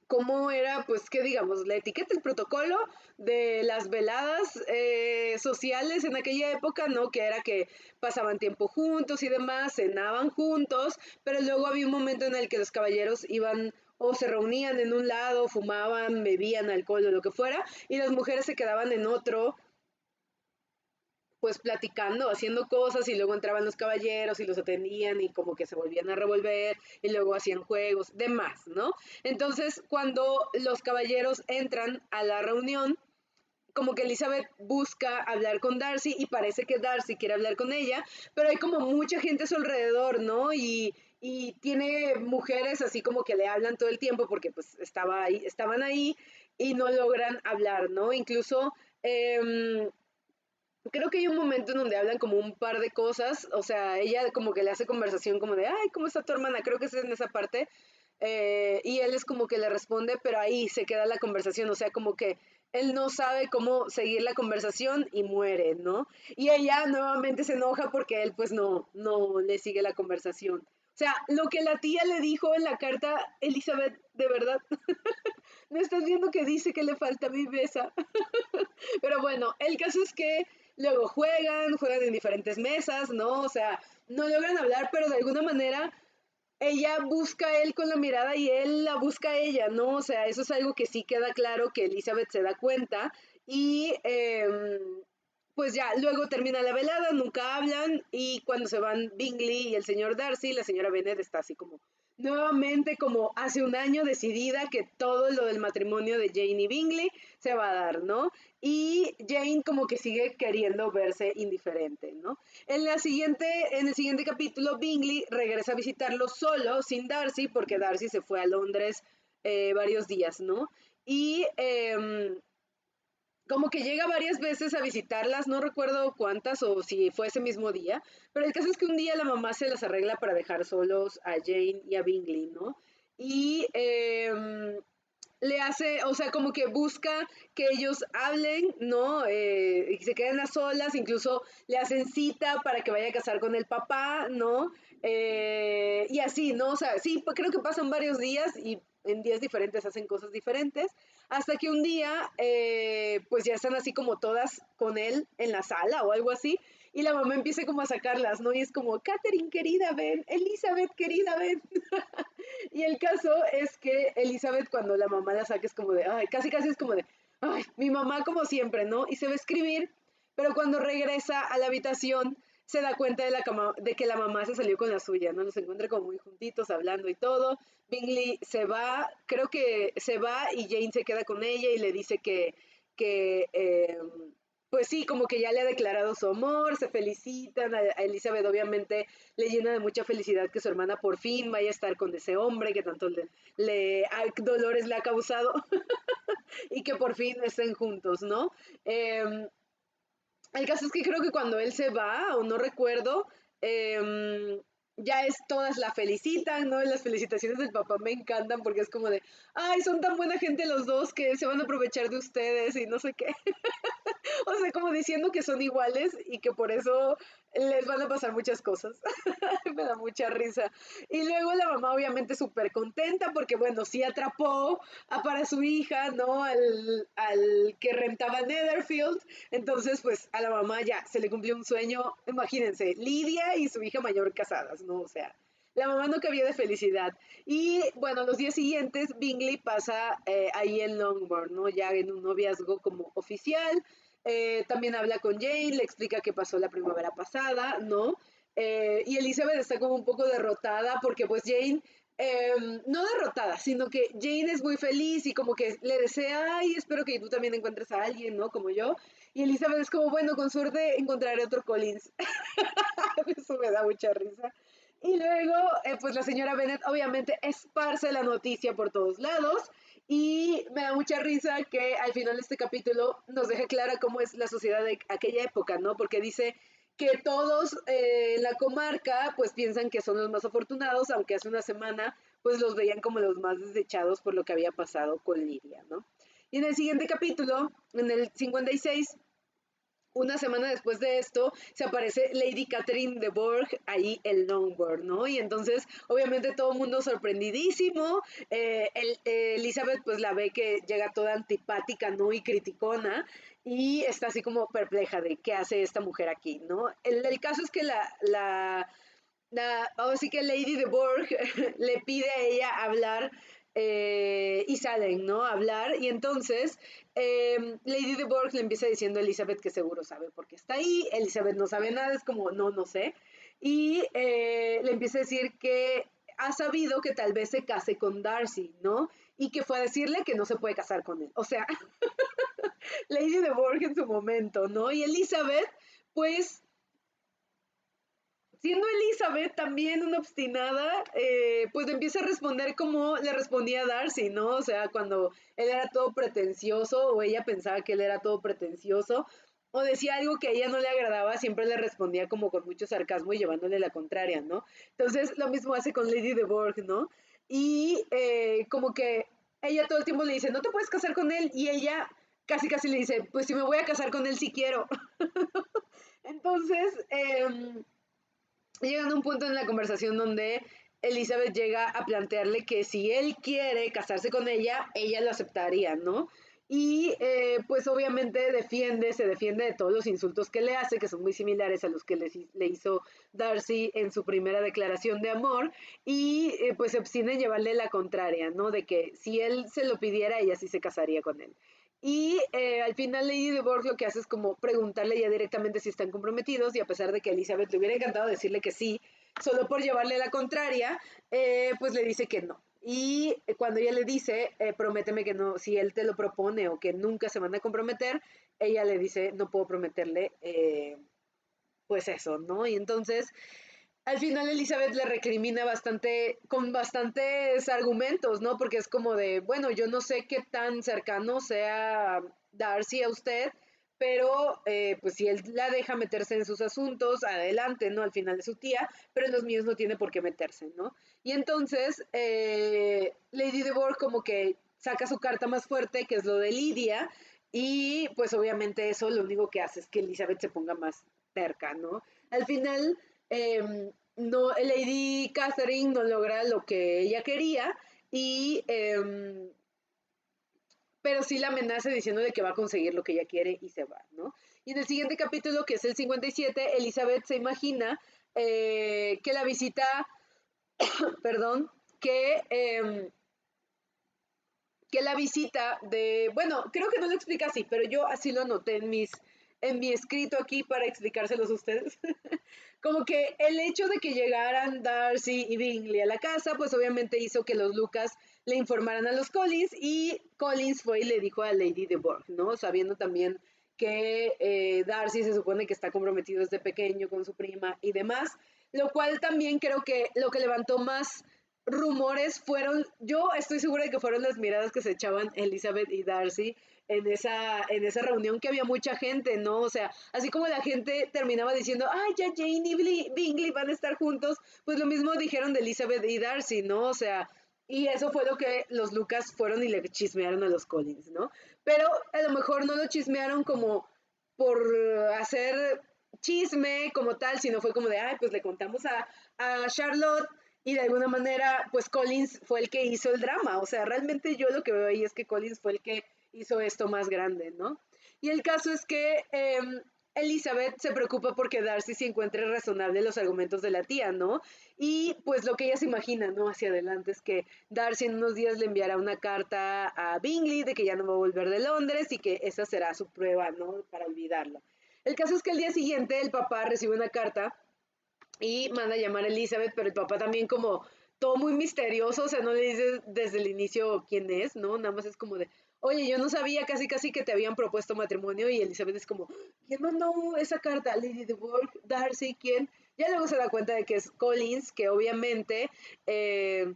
Speaker 1: cómo era, pues, qué digamos, la etiqueta, el protocolo de las veladas sociales en aquella época, ¿no? Que era que pasaban tiempo juntos y demás, cenaban juntos, pero luego había un momento en el que los caballeros iban o se reunían en un lado, fumaban, bebían alcohol o lo que fuera, y las mujeres se quedaban en otro, pues platicando, haciendo cosas y luego entraban los caballeros y los atendían y como que se volvían a revolver y luego hacían juegos, demás, ¿no? Entonces, cuando los caballeros entran a la reunión, como que Elizabeth busca hablar con Darcy y parece que Darcy quiere hablar con ella, pero hay como mucha gente a su alrededor, ¿no? Y tiene mujeres así como que le hablan todo el tiempo porque pues estaban ahí y no logran hablar, ¿no? Incluso creo que hay un momento en donde hablan como un par de cosas, o sea, ella como que le hace conversación como de, ay, ¿cómo está tu hermana? Creo que es en esa parte, y él es como que le responde, pero ahí se queda la conversación, o sea, como que él no sabe cómo seguir la conversación y muere, ¿no? Y ella nuevamente se enoja porque él pues no le sigue la conversación. O sea, lo que la tía le dijo en la carta, Elizabeth, de verdad, ¿no estás viendo que dice que le falta mi besa? Pero bueno, el caso es que luego juegan en diferentes mesas, ¿no? O sea, no logran hablar, pero de alguna manera ella busca a él con la mirada y él la busca a ella, ¿no? O sea, eso es algo que sí queda claro que Elizabeth se da cuenta y pues ya, luego termina la velada, nunca hablan y cuando se van Bingley y el señor Darcy, la señora Bennet está así como nuevamente como hace un año decidida que todo lo del matrimonio de Jane y Bingley se va a dar, ¿no? Y Jane como que sigue queriendo verse indiferente, ¿no? En el siguiente capítulo, Bingley regresa a visitarlo solo, sin Darcy, porque Darcy se fue a Londres varios días, ¿no? Y como que llega varias veces a visitarlas, no recuerdo cuántas o si fue ese mismo día, pero el caso es que un día la mamá se las arregla para dejar solos a Jane y a Bingley, ¿no? Y le hace, o sea, como que busca que ellos hablen, ¿no? Y se queden a solas, incluso le hacen cita para que vaya a casar con el papá, ¿no? Y así, ¿no? O sea, sí, creo que pasan varios días y en días diferentes hacen cosas diferentes, hasta que un día, pues ya están así como todas con él en la sala o algo así, y la mamá empieza como a sacarlas, ¿no? Y es como, Catherine querida, ven, Elizabeth querida, ven. Y el caso es que Elizabeth cuando la mamá la saca es como de, ay, casi casi es como de, ay, mi mamá como siempre, ¿no? Y se va a escribir, pero cuando regresa a la habitación se da cuenta de que la mamá se salió con la suya, ¿no? Los encuentra como muy juntitos hablando y todo. Bingley se va, creo que se va y Jane se queda con ella y le dice que pues sí, como que ya le ha declarado su amor, se felicitan, a Elizabeth obviamente le llena de mucha felicidad que su hermana por fin vaya a estar con ese hombre que tanto dolores le ha causado y que por fin estén juntos, ¿no? Eh, el caso es que creo que cuando él se va, o no recuerdo, ya es todas la felicitan, ¿no? Y las felicitaciones del papá me encantan porque es como de, ay, son tan buena gente los dos que se van a aprovechar de ustedes y no sé qué. O sea, como diciendo que son iguales y que por eso les van a pasar muchas cosas. Me da mucha risa. Y luego la mamá obviamente súper contenta porque, bueno, sí atrapó para su hija, ¿no? Al que rentaba Netherfield. Entonces, pues a la mamá ya se le cumplió un sueño. Imagínense, Lidia y su hija mayor casadas, ¿no? O sea, la mamá no cabía de felicidad. Y bueno, los días siguientes, Bingley pasa ahí en Longbourn, ¿no? Ya en un noviazgo como oficial. También habla con Jane, le explica qué pasó la primavera pasada, ¿no? Y Elizabeth está como un poco derrotada porque pues Jane, no derrotada, sino que Jane es muy feliz y como que le desea, ay, espero que tú también encuentres a alguien, ¿no? Como yo. Y Elizabeth es como, bueno, con suerte encontraré otro Collins. Eso me da mucha risa. Y luego, pues la señora Bennet obviamente esparce la noticia por todos lados y me da mucha risa que al final de este capítulo nos deja clara cómo es la sociedad de aquella época, ¿no? Porque dice que todos en la comarca pues piensan que son los más afortunados, aunque hace una semana pues los veían como los más desechados por lo que había pasado con Lidia, ¿no? Y en el siguiente capítulo, en el 56, una semana después de esto, se aparece Lady Catherine de Bourgh ahí en Longbourn, ¿no? Y entonces, obviamente, todo el mundo sorprendidísimo. Elizabeth, pues la ve que llega toda antipática, ¿no? Y criticona. Y está así como perpleja de qué hace esta mujer aquí, ¿no? El caso es que ahora sí que Lady de Bourgh le pide a ella hablar y salen, ¿no? A hablar y entonces Lady de Bourgh le empieza diciendo a Elizabeth que seguro sabe por qué está ahí, Elizabeth no sabe nada, es como no, no sé, y le empieza a decir que ha sabido que tal vez se case con Darcy, ¿no? Y que fue a decirle que no se puede casar con él, o sea, Lady de Bourgh en su momento, ¿no? Y Elizabeth, pues siendo Elizabeth también una obstinada, pues le empieza a responder como le respondía a Darcy, ¿no? O sea, cuando él era todo pretencioso o ella pensaba que él era todo pretencioso o decía algo que a ella no le agradaba, siempre le respondía como con mucho sarcasmo y llevándole la contraria, ¿no? Entonces lo mismo hace con Lady de Bourgh, ¿no? Y como que ella todo el tiempo le dice, no te puedes casar con él y ella casi casi le dice, pues si me voy a casar con él si quiero. Entonces, llegan a un punto en la conversación donde Elizabeth llega a plantearle que si él quiere casarse con ella lo aceptaría, ¿no? Y pues obviamente se defiende de todos los insultos que le hace, que son muy similares a los que le hizo Darcy en su primera declaración de amor, y pues se obstina en llevarle la contraria, ¿no? De que si él se lo pidiera, ella sí se casaría con él. Y al final Lady de Borg lo que hace es como preguntarle ya directamente si están comprometidos y a pesar de que a Elizabeth le hubiera encantado decirle que sí, solo por llevarle la contraria, pues le dice que no. Y cuando ella le dice, prométeme que no, si él te lo propone o que nunca se van a comprometer, ella le dice, no puedo prometerle, pues eso, ¿no? Y entonces al final Elizabeth le recrimina bastante, con bastantes argumentos, ¿no? Porque es como de, bueno, yo no sé qué tan cercano sea Darcy a usted, pero pues si él la deja meterse en sus asuntos, adelante, ¿no? Al final es su tía, pero en los míos no tiene por qué meterse, ¿no? Y entonces Lady Deborah como que saca su carta más fuerte, que es lo de Lidia, y pues obviamente eso lo único que hace es que Elizabeth se ponga más terca, ¿no? Al final no, Lady Catherine no logra lo que ella quería y pero sí la amenaza diciendo de que va a conseguir lo que ella quiere y se va, ¿no? Y en el siguiente capítulo, que es el 57, Elizabeth se imagina que la visita, perdón, que la visita de, bueno, creo que no lo explica así, pero yo así lo anoté en mi escrito aquí para explicárselos a ustedes. Como que el hecho de que llegaran Darcy y Bingley a la casa, pues obviamente hizo que los Lucas le informaran a los Collins y Collins fue y le dijo a Lady de Bourgh, ¿no? Sabiendo también que Darcy se supone que está comprometido desde pequeño con su prima y demás, lo cual también creo que lo que levantó más rumores fueron, yo estoy segura de que fueron las miradas que se echaban Elizabeth y Darcy en esa reunión que había mucha gente, ¿no? O sea, así como la gente terminaba diciendo, ay, ya Jane y Bingley van a estar juntos, pues lo mismo dijeron de Elizabeth y Darcy, ¿no? O sea, y eso fue lo que los Lucas fueron y le chismearon a los Collins, ¿no? Pero a lo mejor no lo chismearon como por hacer chisme como tal, sino fue como de, ay, pues le contamos a Charlotte y de alguna manera, pues Collins fue el que hizo el drama. O sea, realmente yo lo que veo ahí es que Collins fue el que hizo esto más grande, ¿no? Y el caso es que Elizabeth se preocupa porque Darcy se encuentre razonable los argumentos de la tía, ¿no? Y pues lo que ella se imagina, ¿no? Hacia adelante es que Darcy en unos días le enviará una carta a Bingley de que ya no va a volver de Londres y que esa será su prueba, ¿no? Para olvidarlo. El caso es que el día siguiente el papá recibe una carta y manda a llamar a Elizabeth, pero el papá también como todo muy misterioso, o sea, no le dice desde el inicio quién es, ¿no? Nada más es como de, oye, yo no sabía casi casi que te habían propuesto matrimonio y Elizabeth es como, ¿quién mandó esa carta? Lady de Bourgh, Darcy, ¿quién? Ya luego se da cuenta de que es Collins, que obviamente le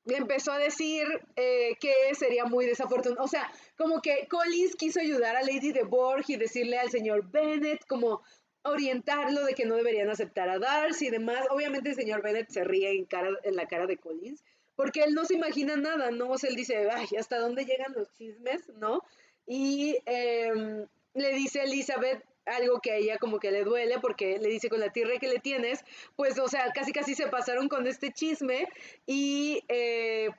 Speaker 1: empezó a decir que sería muy desafortunado. O sea, como que Collins quiso ayudar a Lady de Bourgh y decirle al señor Bennet como orientarlo de que no deberían aceptar a Darcy y demás. Obviamente el señor Bennet se ríe en la cara de Collins porque él no se imagina nada, ¿no? O sea, él dice, ay, ¿hasta dónde llegan los chismes, no? Y le dice a Elizabeth algo que a ella como que le duele porque le dice con la tierra que le tienes, pues, o sea, casi casi se pasaron con este chisme y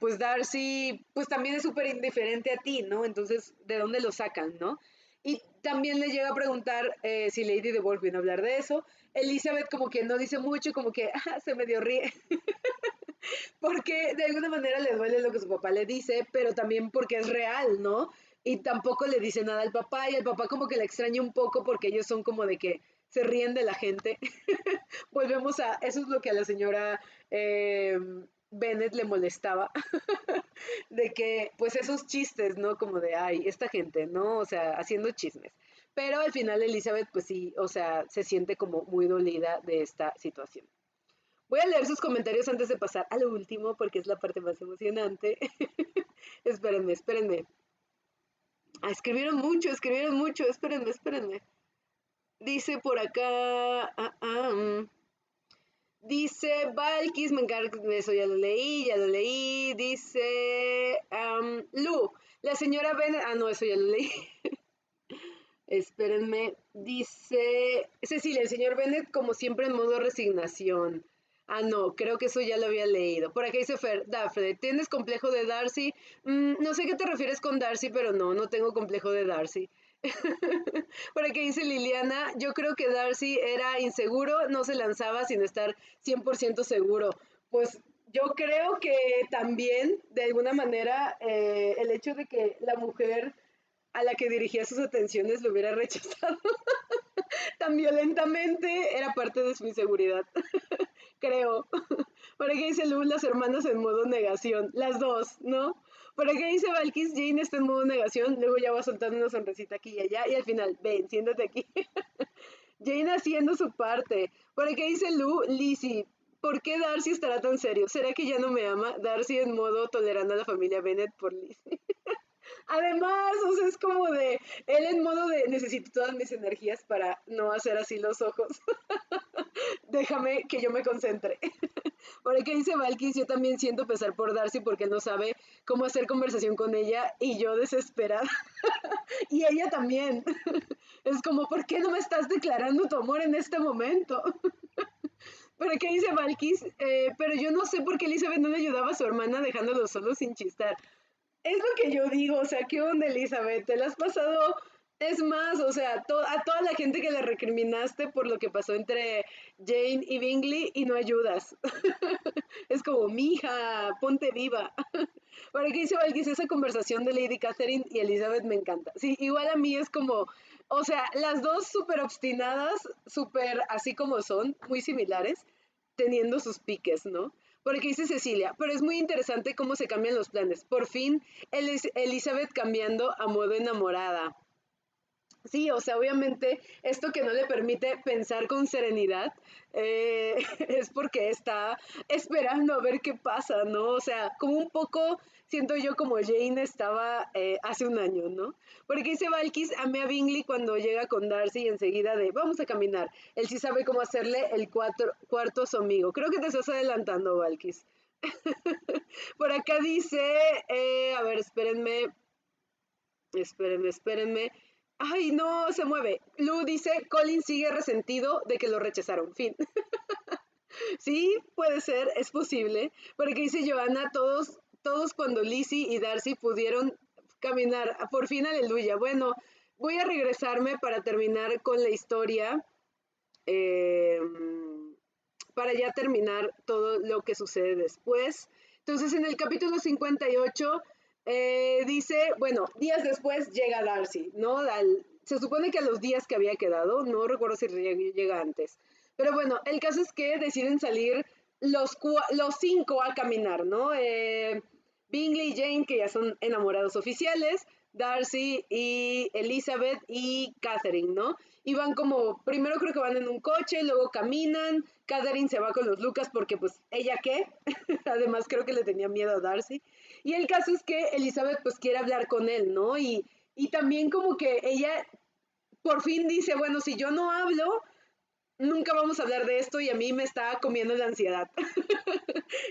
Speaker 1: pues Darcy, pues también es súper indiferente a ti, ¿no? Entonces, ¿de dónde lo sacan, no? Y también le llega a preguntar si Lady de Bourgh viene a hablar de eso. Elizabeth como que no dice mucho, como que se medio ríe, porque de alguna manera le duele lo que su papá le dice, pero también porque es real, ¿no? Y tampoco le dice nada al papá y el papá como que la extraña un poco porque ellos son como de que se ríen de la gente. Volvemos a, eso es lo que a la señora Bennett le molestaba, de que pues esos chistes, ¿no? Como de, ay, esta gente, ¿no? O sea, haciendo chismes. Pero al final Elizabeth, pues sí, o sea, se siente como muy dolida de esta situación. Voy a leer sus comentarios antes de pasar a lo último porque es la parte más emocionante. Espérenme, espérenme. Ah, escribieron mucho, espérenme, espérenme. Dice por acá, dice Valkis, me encargo de eso, ya lo leí, ya lo leí. Dice Lu, la señora Ben, no, eso ya lo leí. Espérenme, dice Cecilia, el señor Bennett como siempre en modo resignación. Ah, no, creo que eso ya lo había leído. Por acá dice Fer, Dafne, ¿tienes complejo de Darcy? No sé qué te refieres con Darcy, pero no, no tengo complejo de Darcy. Por aquí dice Liliana, yo creo que Darcy era inseguro, no se lanzaba sin estar 100% seguro. Pues yo creo que también, de alguna manera, el hecho de que la mujer a la que dirigía sus atenciones lo hubiera rechazado tan violentamente era parte de su inseguridad, creo. Por aquí dice Lu, las hermanas en modo negación, las dos, ¿no? Por aquí dice Valkis, Jane está en modo negación, luego ya va soltando una sonrisita aquí y allá, y al final, ven, siéntate aquí. Jane haciendo su parte. Por aquí dice Lizzie, ¿por qué Darcy estará tan serio? ¿Será que ya no me ama? Darcy en modo tolerando a la familia Bennett por Lizzie. Además, o sea, es como de, él en modo de necesito todas mis energías para no hacer así los ojos. Déjame que yo me concentre. Por aquí dice Valkis, yo también siento pesar por Darcy porque no sabe cómo hacer conversación con ella y yo desesperada. Y ella también. Es como, ¿por qué no me estás declarando tu amor en este momento? Por aquí dice Valkis, pero yo no sé por qué Elizabeth no le ayudaba a su hermana dejándolo solo sin chistar. Es lo que yo digo, o sea, ¿qué onda, Elizabeth? Te la has pasado, es más, o sea, a toda la gente que le recriminaste por lo que pasó entre Jane y Bingley y no ayudas. Es como, mija, ponte viva. Por aquí dice Valkis, esa conversación de Lady Catherine y Elizabeth me encanta. Sí, igual a mí es como, o sea, las dos súper obstinadas, súper así como son, muy similares, teniendo sus piques, ¿no? Por aquí dice Cecilia, pero es muy interesante cómo se cambian los planes. Por fin, Elizabeth cambiando a modo enamorada. Sí, o sea, obviamente esto que no le permite pensar con serenidad es porque está esperando a ver qué pasa, ¿no? O sea, como un poco siento yo como Jane estaba hace un año, ¿no? Porque dice Valkis, amé a Bingley cuando llega con Darcy y enseguida de vamos a caminar. Él sí sabe cómo hacerle el cuarto a su amigo. Creo que te estás adelantando, Valkis. Por acá dice, a ver, espérenme. Ay, no, se mueve. Lu dice, Colin sigue resentido de que lo rechazaron. Fin. Sí, puede ser, es posible. Porque dice Joana, todos cuando Lizzie y Darcy pudieron caminar. Por fin, aleluya. Bueno, voy a regresarme para terminar con la historia. eh, para ya terminar todo lo que sucede después. Entonces, en el capítulo 58 dice, bueno, días después llega Darcy, ¿no? Se supone que a los días que había quedado, no recuerdo si llega antes. Pero bueno, el caso es que deciden salir los cinco a caminar, ¿no? Bingley y Jane, que ya son enamorados oficiales, Darcy y Elizabeth y Catherine, ¿no? Y van como, primero creo que van en un coche, luego caminan, Catherine se va con los Lucas porque pues ella qué, además creo que le tenía miedo a Darcy. Y el caso es que Elizabeth pues quiere hablar con él, ¿no? Y también como que ella por fin dice, bueno, si yo no hablo, nunca vamos a hablar de esto y a mí me está comiendo la ansiedad.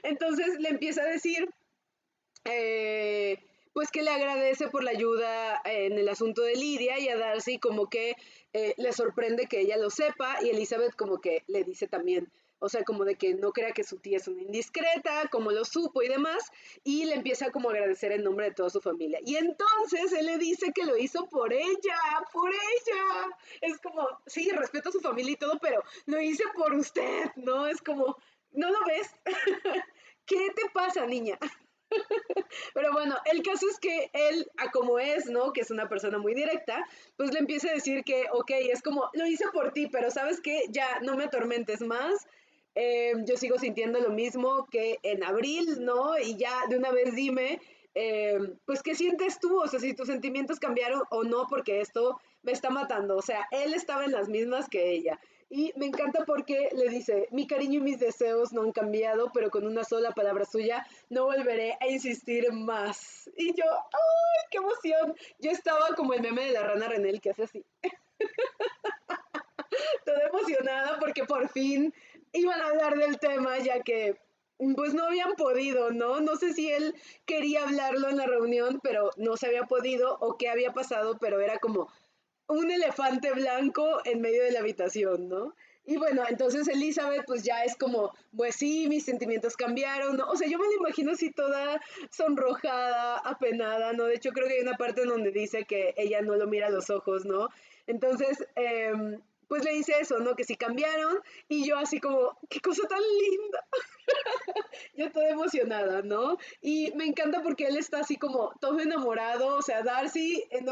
Speaker 1: Entonces le empieza a decir eh, pues que le agradece por la ayuda en el asunto de Lidia y a Darcy como que le sorprende que ella lo sepa y Elizabeth como que le dice también, o sea, como de que no crea que su tía es una indiscreta, como lo supo y demás, y le empieza como a agradecer en nombre de toda su familia. Y entonces él le dice que lo hizo por ella, por ella. Es como, sí, respeto a su familia y todo, pero lo hice por usted, ¿no? Es como, ¿no lo ves? ¿Qué te pasa, niña? Pero bueno, el caso es que él, a como es, ¿no? Que es una persona muy directa, pues le empieza a decir que, ok, es como, lo hice por ti, pero ¿sabes qué? Ya no me atormentes más. Yo sigo sintiendo lo mismo que en abril, ¿no? Y ya de una vez dime, pues, ¿qué sientes tú? O sea, si tus sentimientos cambiaron o no, porque esto me está matando. O sea, él estaba en las mismas que ella. Y me encanta porque le dice, mi cariño y mis deseos no han cambiado, pero con una sola palabra suya no volveré a insistir más. Y yo, ¡ay, qué emoción! Yo estaba como el meme de la rana Renel que hace así, toda emocionada porque por fin iban a hablar del tema, ya que pues no habían podido, ¿no? No sé si él quería hablarlo en la reunión, pero no se había podido o qué había pasado, pero era como un elefante blanco en medio de la habitación, ¿no? Y bueno, entonces Elizabeth pues ya es como, pues sí, mis sentimientos cambiaron, ¿no? O sea, yo me la imagino así toda sonrojada, apenada, ¿no? De hecho creo que hay una parte en donde dice que ella no lo mira a los ojos, ¿no? Entonces, pues le dice eso, ¿no? Que sí cambiaron y yo así como, qué cosa tan linda, yo toda emocionada, ¿no? Y me encanta porque él está así como todo enamorado, o sea, Darcy en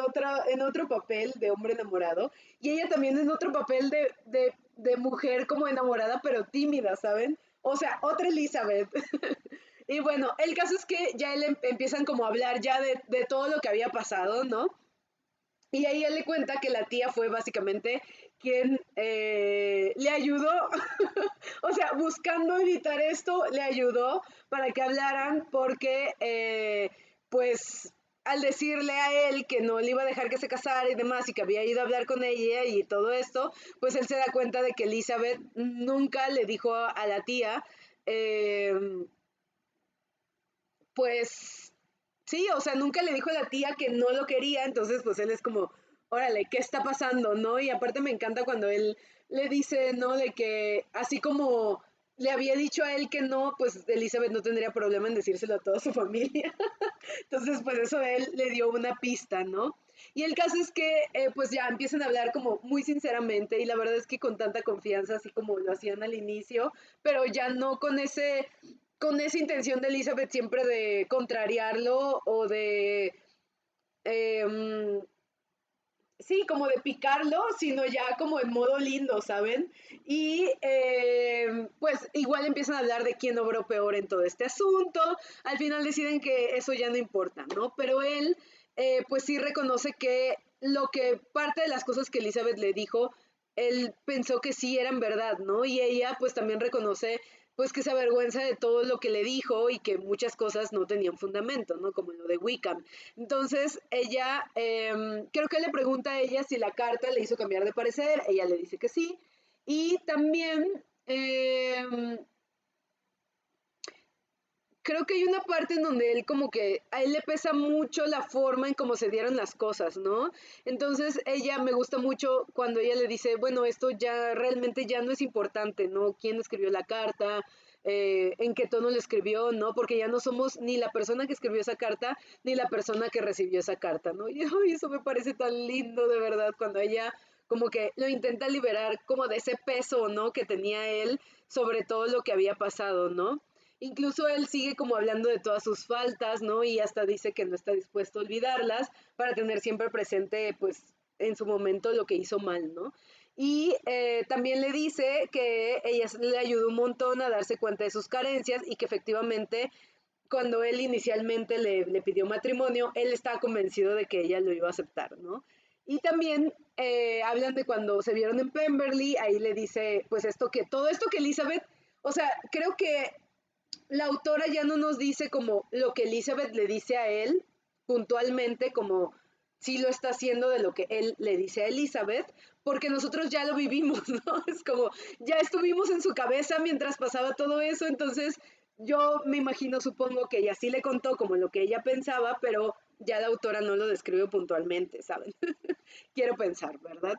Speaker 1: otro papel de hombre enamorado, y ella también en otro papel de mujer como enamorada, pero tímida, ¿saben? O sea, otra Elizabeth. Y bueno, el caso es que ya empiezan como a hablar ya de todo lo que había pasado, ¿no? Y ahí él le cuenta que la tía fue básicamente quien le ayudó, o sea, buscando evitar esto, le ayudó para que hablaran porque, pues, al decirle a él que no le iba a dejar que se casara y demás y que había ido a hablar con ella y todo esto, pues él se da cuenta de que Elizabeth nunca le dijo a la tía, eh, pues sí, o sea, nunca le dijo a la tía que no lo quería, entonces pues él es como, órale, ¿qué está pasando, no? Y aparte me encanta cuando él le dice, ¿no? De que así como le había dicho a él que no, pues Elizabeth no tendría problema en decírselo a toda su familia. Entonces, pues eso él le dio una pista, ¿no? Y el caso es que, pues ya empiezan a hablar como muy sinceramente y la verdad es que con tanta confianza, así como lo hacían al inicio, pero ya no con esa intención de Elizabeth siempre de contrariarlo o de, eh, sí, como de picarlo, sino ya como en modo lindo, ¿saben? Y pues igual empiezan a hablar de quién obró peor en todo este asunto, al final deciden que eso ya no importa, ¿no? Pero él pues sí reconoce que lo que parte de las cosas que Elizabeth le dijo, él pensó que sí eran verdad, ¿no? Y ella pues también reconoce pues que se avergüenza de todo lo que le dijo y que muchas cosas no tenían fundamento, ¿no? Como lo de Wickham. Entonces ella, creo que le pregunta a ella si la carta le hizo cambiar de parecer, ella le dice que sí. Y también creo que hay una parte en donde él como que a él le pesa mucho la forma en cómo se dieron las cosas, ¿no? Entonces ella me gusta mucho cuando ella le dice, bueno, esto ya realmente ya no es importante, ¿no? ¿Quién escribió la carta? En qué tono le escribió, ¿no? Porque ya no somos ni la persona que escribió esa carta, ni la persona que recibió esa carta, ¿no? Y ay, eso me parece tan lindo, de verdad, cuando ella como que lo intenta liberar como de ese peso, ¿no? Que tenía él sobre todo lo que había pasado, ¿no? Incluso él sigue como hablando de todas sus faltas, ¿no? Y hasta dice que no está dispuesto a olvidarlas para tener siempre presente, pues, en su momento lo que hizo mal, ¿no? Y también le dice que ella le ayudó un montón a darse cuenta de sus carencias y que efectivamente cuando él inicialmente le pidió matrimonio, él estaba convencido de que ella lo iba a aceptar, ¿no? Y también hablan de cuando se vieron en Pemberley, ahí le dice, pues esto que, todo esto que Elizabeth, o sea, creo que la autora ya no nos dice como lo que Elizabeth le dice a él puntualmente, como si lo está haciendo de lo que él le dice a Elizabeth, porque nosotros ya lo vivimos, ¿no? Es como, ya estuvimos en su cabeza mientras pasaba todo eso, entonces yo me imagino, supongo que ella sí le contó como lo que ella pensaba, pero ya la autora no lo describe puntualmente, ¿saben? Quiero pensar, ¿verdad?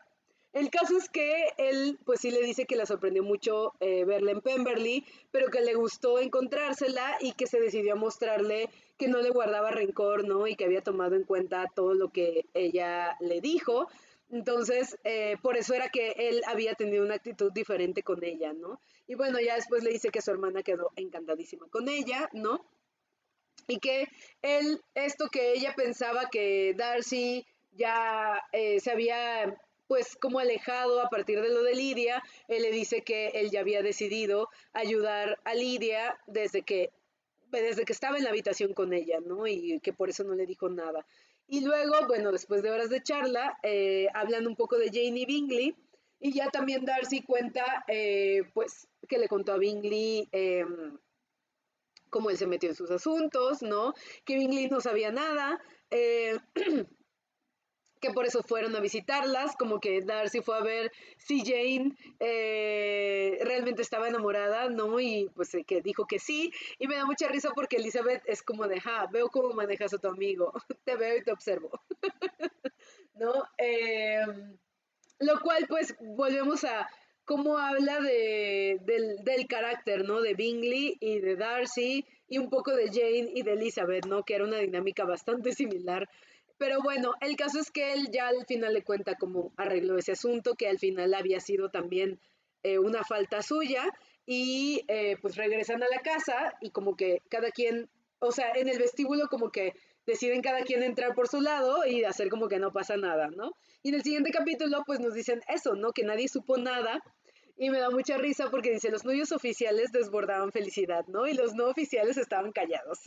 Speaker 1: El caso es que él, pues sí le dice que le sorprendió mucho verla en Pemberley, pero que le gustó encontrársela y que se decidió a mostrarle que no le guardaba rencor, ¿no? Y que había tomado en cuenta todo lo que ella le dijo. Entonces, por eso era que él había tenido una actitud diferente con ella, ¿no? Y bueno, ya después le dice que su hermana quedó encantadísima con ella, ¿no? Y que él, esto que ella pensaba que Darcy ya se había pues como alejado a partir de lo de Lidia, él le dice que él ya había decidido ayudar a Lidia desde que estaba en la habitación con ella, ¿no? Y que por eso no le dijo nada. Y luego, bueno, después de horas de charla, hablan un poco de Janie Bingley y ya también Darcy cuenta, pues, que le contó a Bingley cómo él se metió en sus asuntos, ¿no? Que Bingley no sabía nada, que por eso fueron a visitarlas, como que Darcy fue a ver si Jane realmente estaba enamorada, ¿no? Y pues que dijo que sí, y me da mucha risa porque Elizabeth es como de, veo cómo manejas a tu amigo, te veo y te observo, ¿no? Lo cual pues volvemos a cómo habla del carácter, ¿no? De Bingley y de Darcy y un poco de Jane y de Elizabeth, ¿no? Que era una dinámica bastante similar. Pero bueno, el caso es que él ya al final le cuenta cómo arregló ese asunto, que al final había sido también una falta suya y pues regresan a la casa y como que cada quien, o sea, en el vestíbulo como que deciden cada quien entrar por su lado y hacer como que no pasa nada, ¿no? Y en el siguiente capítulo, pues nos dicen eso, ¿no? Que nadie supo nada. Y me da mucha risa porque dice, los novios oficiales desbordaban felicidad, ¿no? Y los no oficiales estaban callados.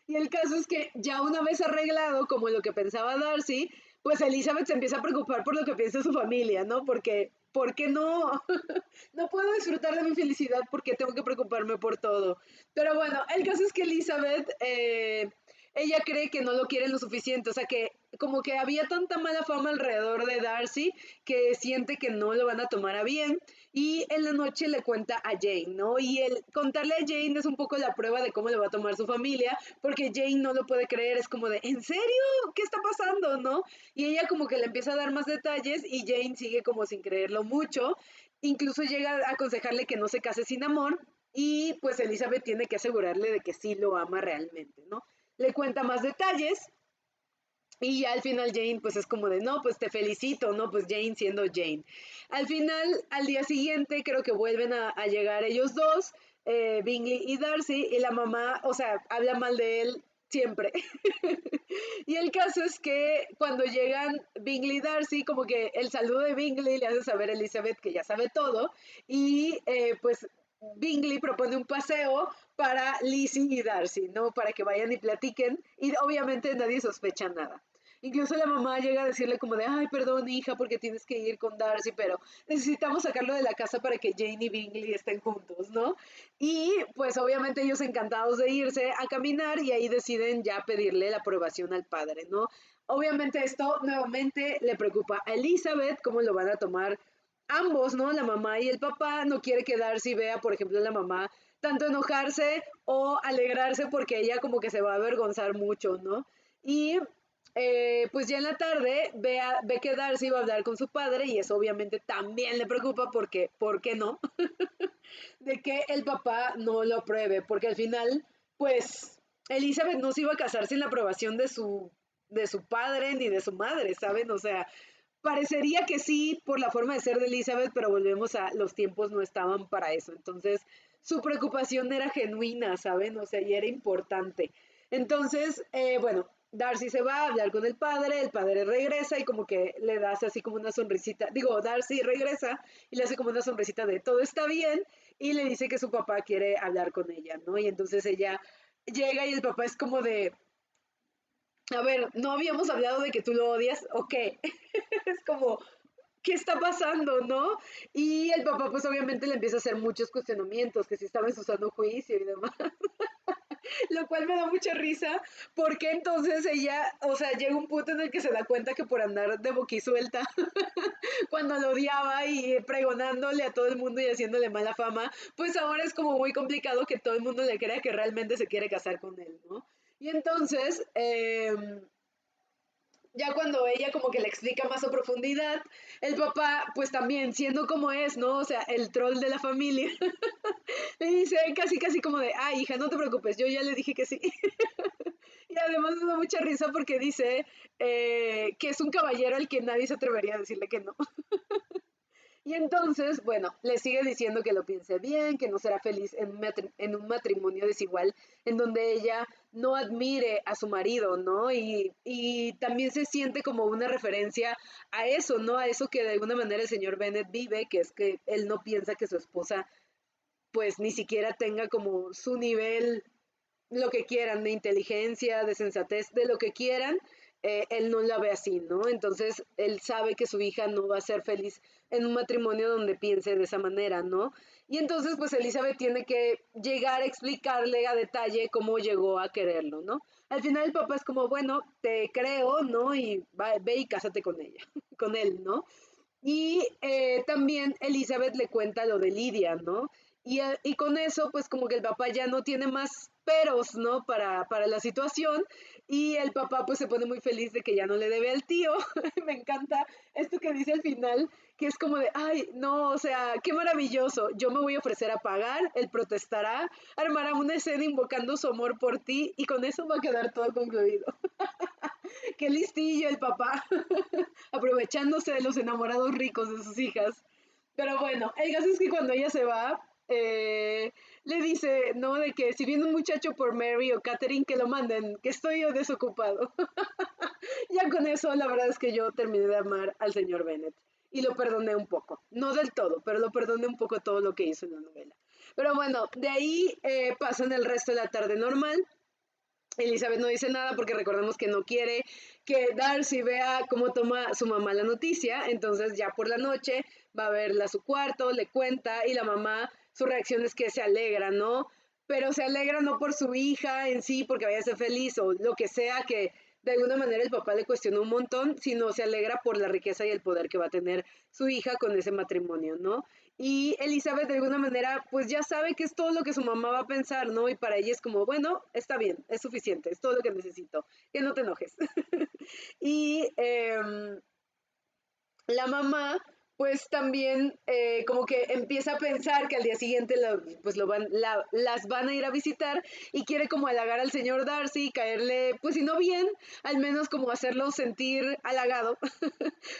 Speaker 1: Y el caso es que ya una vez arreglado, como lo que pensaba Darcy, pues Elizabeth se empieza a preocupar por lo que piensa su familia, ¿no? Porque, ¿por qué no? No puedo disfrutar de mi felicidad porque tengo que preocuparme por todo. Pero bueno, el caso es que Elizabeth, ella cree que no lo quieren lo suficiente, o sea que como que había tanta mala fama alrededor de Darcy que siente que no lo van a tomar a bien y en la noche le cuenta a Jane, ¿no? Y el contarle a Jane es un poco la prueba de cómo le va a tomar su familia, porque Jane no lo puede creer, es como de, ¿en serio? ¿Qué está pasando? ¿No? Y ella como que le empieza a dar más detalles y Jane sigue como sin creerlo mucho, incluso llega a aconsejarle que no se case sin amor y pues Elizabeth tiene que asegurarle de que sí lo ama realmente, ¿no? Le cuenta más detalles y ya al final Jane pues es como de, no, pues te felicito, ¿no? Pues Jane siendo Jane. Al final, al día siguiente, creo que vuelven a llegar ellos dos, Bingley y Darcy, y la mamá, o sea, habla mal de él siempre. Y el caso es que cuando llegan Bingley y Darcy, como que el saludo de Bingley le hace saber a Elizabeth que ya sabe todo, y pues Bingley propone un paseo para Lizzie y Darcy, ¿no? Para que vayan y platiquen, y obviamente nadie sospecha nada. Incluso la mamá llega a decirle como de, ay, perdón, hija, porque tienes que ir con Darcy, pero necesitamos sacarlo de la casa para que Jane y Bingley estén juntos, ¿no? Y pues obviamente ellos encantados de irse a caminar y ahí deciden ya pedirle la aprobación al padre, ¿no? Obviamente esto nuevamente le preocupa a Elizabeth, cómo lo van a tomar ambos, ¿no? La mamá y el papá. No quiere que Darcy vea, por ejemplo, la mamá tanto enojarse o alegrarse porque ella como que se va a avergonzar mucho, ¿no? Y pues ya en la tarde ve que Darcy va a hablar con su padre y eso obviamente también le preocupa porque, ¿por qué no? De que el papá no lo apruebe, porque al final, pues, Elizabeth no se iba a casar sin la aprobación de su padre ni de su madre, ¿saben? O sea, parecería que sí por la forma de ser de Elizabeth, pero volvemos a los tiempos no estaban para eso. Entonces, su preocupación era genuina, ¿saben? O sea, y era importante. Entonces, bueno, Darcy se va a hablar con el padre regresa y como que le das así como una sonrisita, digo, Darcy regresa y le hace como una sonrisita de todo está bien y le dice que su papá quiere hablar con ella, ¿no? Y entonces ella llega y el papá es como de, a ver, ¿no habíamos hablado de que tú lo odias? ¿O qué? Es como, ¿qué está pasando, no? Y el papá pues obviamente le empieza a hacer muchos cuestionamientos, que si estaba en su sano juicio y demás, lo cual me da mucha risa, porque entonces ella, o sea, llega un punto en el que se da cuenta que por andar de boquisuelta, cuando lo odiaba y pregonándole a todo el mundo y haciéndole mala fama, pues ahora es como muy complicado que todo el mundo le crea que realmente se quiere casar con él, ¿no? Y entonces, ya cuando ella como que le explica más a profundidad, el papá, pues también siendo como es, ¿no? O sea, el troll de la familia, le dice casi casi como de, ay, hija, no te preocupes, yo ya le dije que sí. Y además me da mucha risa porque dice que es un caballero al que nadie se atrevería a decirle que no. Y entonces, bueno, le sigue diciendo que lo piense bien, que no será feliz en un matrimonio desigual, en donde ella no admire a su marido, ¿no? Y también se siente como una referencia a eso, ¿no? A eso que de alguna manera el señor Bennett vive, que es que él no piensa que su esposa pues ni siquiera tenga como su nivel, lo que quieran, de inteligencia, de sensatez, de lo que quieran, él no la ve así, ¿no? Entonces él sabe que su hija no va a ser feliz en un matrimonio donde piense de esa manera, ¿no? Y entonces pues Elizabeth tiene que llegar a explicarle a detalle cómo llegó a quererlo, ¿no? Al final el papá es como, bueno, te creo, ¿no? Y ve y cásate con ella, con él, ¿no? Y también Elizabeth le cuenta lo de Lidia, ¿no? Y con eso, pues como que el papá ya no tiene más peros, ¿no? Para la situación. Y el papá pues se pone muy feliz de que ya no le debe al tío. Me encanta esto que dice al final, que es como de, ay, no, o sea, qué maravilloso. Yo me voy a ofrecer a pagar, él protestará, armará una escena invocando su amor por ti y con eso va a quedar todo concluido. Qué listillo el papá, aprovechándose de los enamorados ricos de sus hijas. Pero bueno, el caso es que cuando ella se va, le dice, ¿no? De que si viene un muchacho por Mary o Catherine, que lo manden, que estoy yo desocupado. Ya con eso, la verdad es que yo terminé de amar al señor Bennett. Y lo perdoné un poco. No del todo, pero lo perdoné un poco todo lo que hizo en la novela. Pero bueno, de ahí pasan el resto de la tarde normal. Elizabeth no dice nada porque recordemos que no quiere que Darcy vea cómo toma su mamá la noticia, entonces ya por la noche va a verla a su cuarto, le cuenta y la mamá, su reacción es que se alegra, ¿no? Pero se alegra no por su hija en sí, porque vaya a ser feliz o lo que sea que de alguna manera el papá le cuestionó un montón, sino se alegra por la riqueza y el poder que va a tener su hija con ese matrimonio, ¿no? Y Elizabeth de alguna manera pues ya sabe que es todo lo que su mamá va a pensar, ¿no? Y para ella es como, bueno, está bien, es suficiente, es todo lo que necesito, que no te enojes. y la mamá pues también como que empieza a pensar que al día siguiente pues las van a ir a visitar y quiere como halagar al señor Darcy y caerle, pues si no bien, al menos como hacerlo sentir halagado.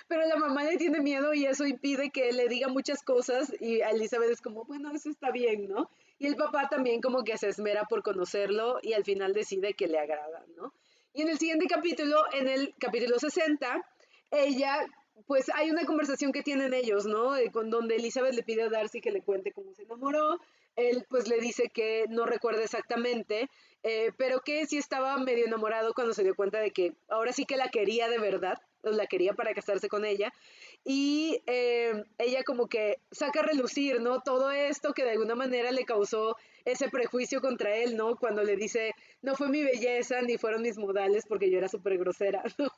Speaker 1: Pero la mamá le tiene miedo y eso impide que le diga muchas cosas y a Elizabeth es como, bueno, eso está bien, ¿no? Y el papá también como que se esmera por conocerlo y al final decide que le agrada, ¿no? Y en el siguiente capítulo, en el capítulo 60, ella, pues hay una conversación que tienen ellos, ¿no? Con donde Elizabeth le pide a Darcy que le cuente cómo se enamoró. Él pues le dice que no recuerda exactamente, pero que sí estaba medio enamorado cuando se dio cuenta de que ahora sí que la quería de verdad, la quería para casarse con ella. Y ella como que saca a relucir, ¿no? Todo esto que de alguna manera le causó ese prejuicio contra él, ¿no? Cuando le dice, no fue mi belleza ni fueron mis modales porque yo era súper grosera, ¿no?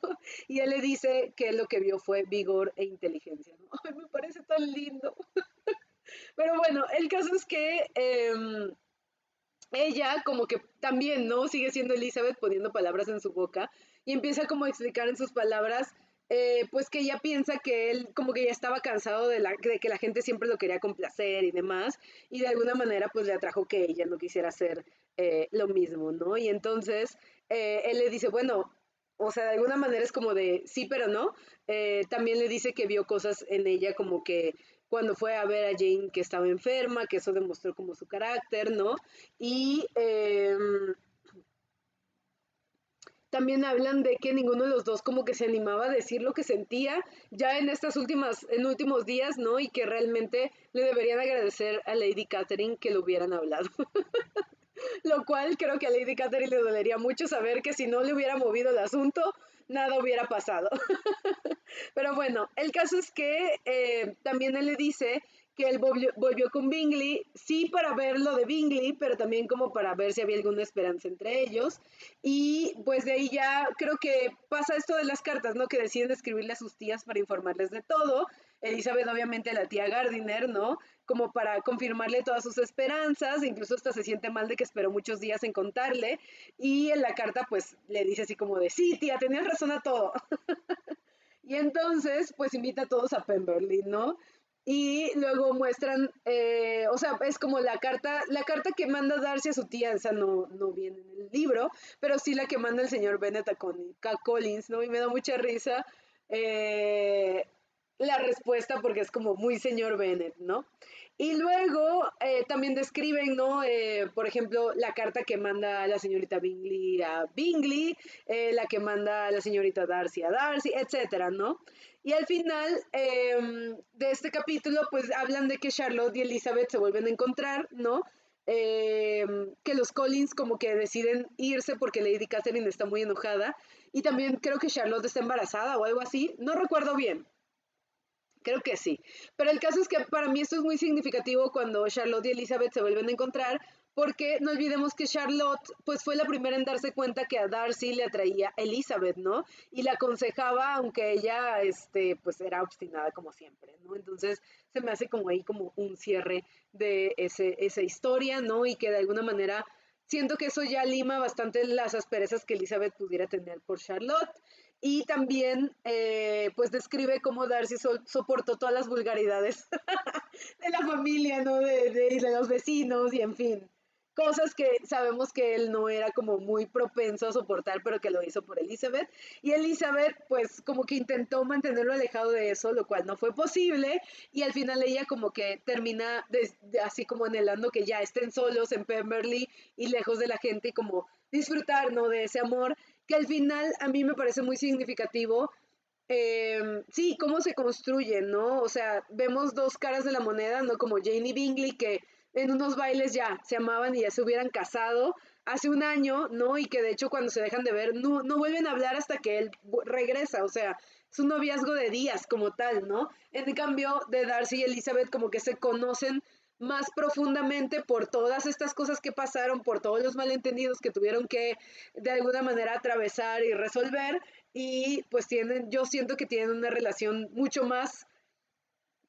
Speaker 1: Y él le dice que lo que vio fue vigor e inteligencia, ¿no? Ay, me parece tan lindo. Pero bueno, el caso es que ella como que también, ¿no? Sigue siendo Elizabeth poniendo palabras en su boca y empieza como a explicar en sus palabras, pues que ella piensa que él como que ya estaba cansado de que la gente siempre lo quería complacer y demás, y de alguna manera pues le atrajo que ella no quisiera hacer lo mismo, ¿no? Y entonces él le dice, bueno, o sea, de alguna manera es como de sí, pero no. También le dice que vio cosas en ella como que cuando fue a ver a Jane que estaba enferma, que eso demostró como su carácter, ¿no? Y también hablan de que ninguno de los dos como que se animaba a decir lo que sentía ya en últimos días, ¿no? Y que realmente le deberían agradecer a Lady Catherine que lo hubieran hablado. Lo cual creo que a Lady Catherine le dolería mucho saber que si no le hubiera movido el asunto, nada hubiera pasado. Pero bueno, el caso es que también él le dice que él volvió con Bingley, sí para ver lo de Bingley, pero también como para ver si había alguna esperanza entre ellos. Y pues de ahí ya creo que pasa esto de las cartas, ¿no? Que deciden escribirle a sus tías para informarles de todo. Elizabeth, obviamente, la tía Gardiner, ¿no? Como para confirmarle todas sus esperanzas, incluso hasta se siente mal de que esperó muchos días en contarle. Y en la carta, pues le dice así como de, sí, tía, tenías razón a todo. Y entonces, pues invita a todos a Pemberley, ¿no? Y luego muestran, o sea, es como la carta que manda Darcy a su tía, esa no viene en el libro, pero sí la que manda el señor Bennet a Collins, ¿no? Y me da mucha risa eh, la respuesta porque es como muy señor Bennet, ¿no? Y luego también describen, ¿no? Por ejemplo, la carta que manda la señorita Bingley a Bingley, la que manda la señorita Darcy a Darcy, etcétera, ¿no? Y al final de este capítulo, pues hablan de que Charlotte y Elizabeth se vuelven a encontrar, ¿no? Que los Collins como que deciden irse porque Lady Catherine está muy enojada y también creo que Charlotte está embarazada o algo así, no recuerdo bien, creo que sí. Pero el caso es que para mí esto es muy significativo cuando Charlotte y Elizabeth se vuelven a encontrar, porque no olvidemos que Charlotte pues fue la primera en darse cuenta que a Darcy le atraía Elizabeth, ¿no? Y la aconsejaba, aunque ella pues era obstinada como siempre, ¿no? Entonces se me hace como ahí como un cierre de esa historia, ¿no? Y que de alguna manera siento que eso ya lima bastante las asperezas que Elizabeth pudiera tener por Charlotte y también pues describe cómo Darcy soportó todas las vulgaridades de la familia, ¿no? De los vecinos y en fin, cosas que sabemos que él no era como muy propenso a soportar, pero que lo hizo por Elizabeth. Y Elizabeth pues como que intentó mantenerlo alejado de eso, lo cual no fue posible y al final ella como que termina así como anhelando que ya estén solos en Pemberley y lejos de la gente y como disfrutar, ¿no? De ese amor que al final a mí me parece muy significativo. Sí, cómo se construyen, ¿no? O sea, vemos dos caras de la moneda, ¿no? Como Jane y Bingley, que en unos bailes ya se amaban y ya se hubieran casado, hace un año, ¿no? Y que de hecho cuando se dejan de ver no vuelven a hablar hasta que él regresa, o sea, es un noviazgo de días como tal, ¿no? En cambio de Darcy y Elizabeth como que se conocen más profundamente por todas estas cosas que pasaron, por todos los malentendidos que tuvieron que de alguna manera atravesar y resolver, y pues yo siento que tienen una relación mucho más,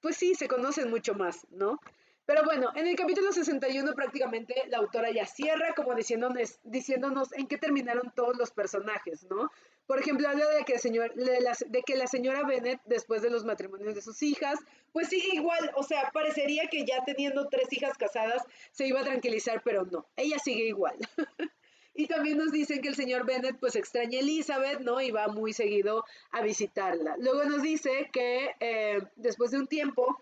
Speaker 1: pues sí, se conocen mucho más, ¿no? Pero bueno, en el capítulo 61 prácticamente la autora ya cierra como diciéndonos en qué terminaron todos los personajes, ¿no? Por ejemplo, habla de que, de que la señora Bennet, después de los matrimonios de sus hijas, pues sigue igual, o sea, parecería que ya teniendo 3 hijas casadas se iba a tranquilizar, pero no, ella sigue igual. Y también nos dicen que el señor Bennet pues extraña a Elizabeth, ¿no? Y va muy seguido a visitarla. Luego nos dice que después de un tiempo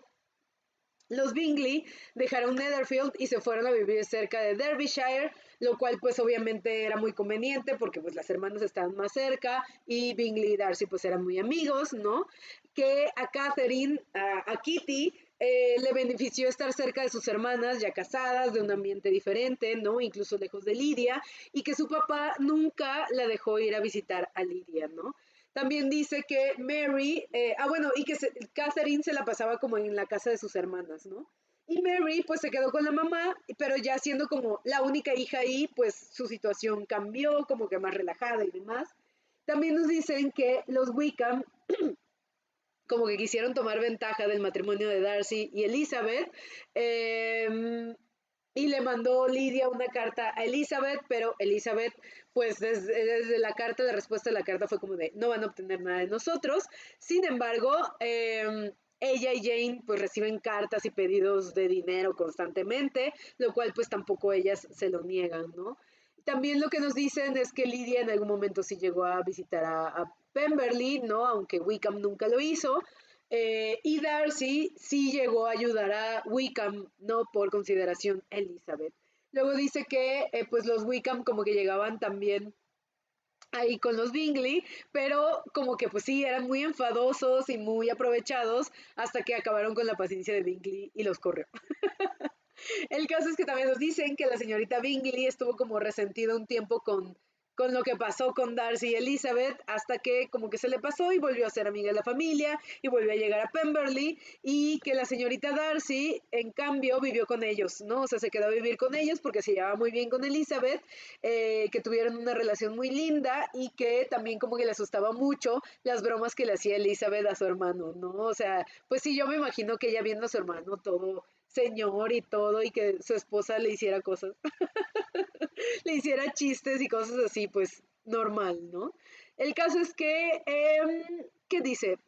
Speaker 1: los Bingley dejaron Netherfield y se fueron a vivir cerca de Derbyshire, lo cual pues obviamente era muy conveniente porque pues las hermanas estaban más cerca y Bingley y Darcy pues eran muy amigos, ¿no? Que a Catherine, a Kitty, le benefició estar cerca de sus hermanas ya casadas, de un ambiente diferente, ¿no? Incluso lejos de Lydia, y que su papá nunca la dejó ir a visitar a Lydia, ¿no? También dice que Mary, bueno, y que Catherine se la pasaba como en la casa de sus hermanas, ¿no? Y Mary pues se quedó con la mamá, pero ya siendo como la única hija ahí, pues su situación cambió, como que más relajada y demás. También nos dicen que los Wickham como que quisieron tomar ventaja del matrimonio de Darcy y Elizabeth, y le mandó Lydia una carta a Elizabeth, pero Elizabeth, pues desde la carta, la respuesta de la carta fue como de, no van a obtener nada de nosotros. Sin embargo, ella y Jane pues reciben cartas y pedidos de dinero constantemente, lo cual pues tampoco ellas se lo niegan, ¿no? También lo que nos dicen es que Lydia en algún momento sí llegó a visitar a Pemberley, ¿no? Aunque Wickham nunca lo hizo. Y Darcy sí llegó a ayudar a Wickham, ¿no? Por consideración Elizabeth. Luego dice que pues los Wickham como que llegaban también ahí con los Bingley, pero como que pues sí, eran muy enfadosos y muy aprovechados hasta que acabaron con la paciencia de Bingley y los corrió. El caso es que también nos dicen que la señorita Bingley estuvo como resentida un tiempo con lo que pasó con Darcy y Elizabeth, hasta que como que se le pasó y volvió a ser amiga de la familia y volvió a llegar a Pemberley, y que la señorita Darcy en cambio vivió con ellos, ¿no? O sea, se quedó a vivir con ellos porque se llevaba muy bien con Elizabeth, que tuvieron una relación muy linda y que también como que le asustaba mucho las bromas que le hacía Elizabeth a su hermano, ¿no? O sea, pues sí, yo me imagino que ella viendo a su hermano todo señor y todo, y que su esposa le hiciera cosas, le hiciera chistes y cosas así, pues normal, ¿no? El caso es que, ¿qué dice?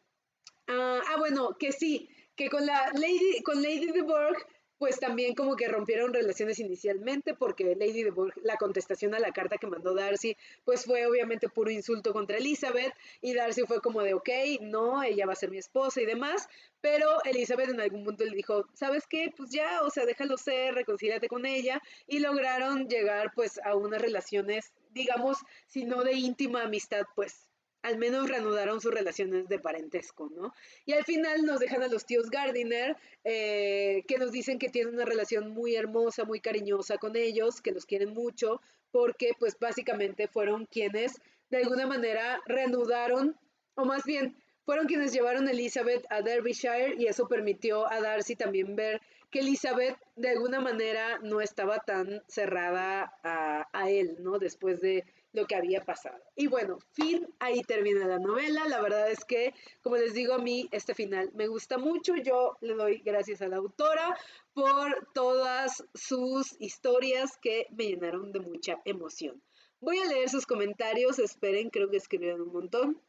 Speaker 1: Bueno, que sí, que con Lady de Bourgh, pues también como que rompieron relaciones inicialmente, porque Lady de Bourgh, la contestación a la carta que mandó Darcy, pues fue obviamente puro insulto contra Elizabeth, y Darcy fue como de, ok, no, ella va a ser mi esposa y demás, pero Elizabeth en algún punto le dijo, ¿sabes qué? Pues ya, o sea, déjalo ser, reconcíliate con ella, y lograron llegar pues a unas relaciones, digamos, si no de íntima amistad, pues al menos reanudaron sus relaciones de parentesco, ¿no? Y al final nos dejan a los tíos Gardiner, que nos dicen que tienen una relación muy hermosa, muy cariñosa con ellos, que los quieren mucho, porque pues básicamente fueron quienes de alguna manera reanudaron, o más bien fueron quienes llevaron a Elizabeth a Derbyshire, y eso permitió a Darcy también ver que Elizabeth de alguna manera no estaba tan cerrada a él, ¿no? Después de lo que había pasado. Y bueno, fin, ahí termina la novela. La verdad es que, como les digo, a mí este final me gusta mucho. Yo le doy gracias a la autora por todas sus historias que me llenaron de mucha emoción. Voy a leer sus comentarios, esperen, creo que escribieron un montón.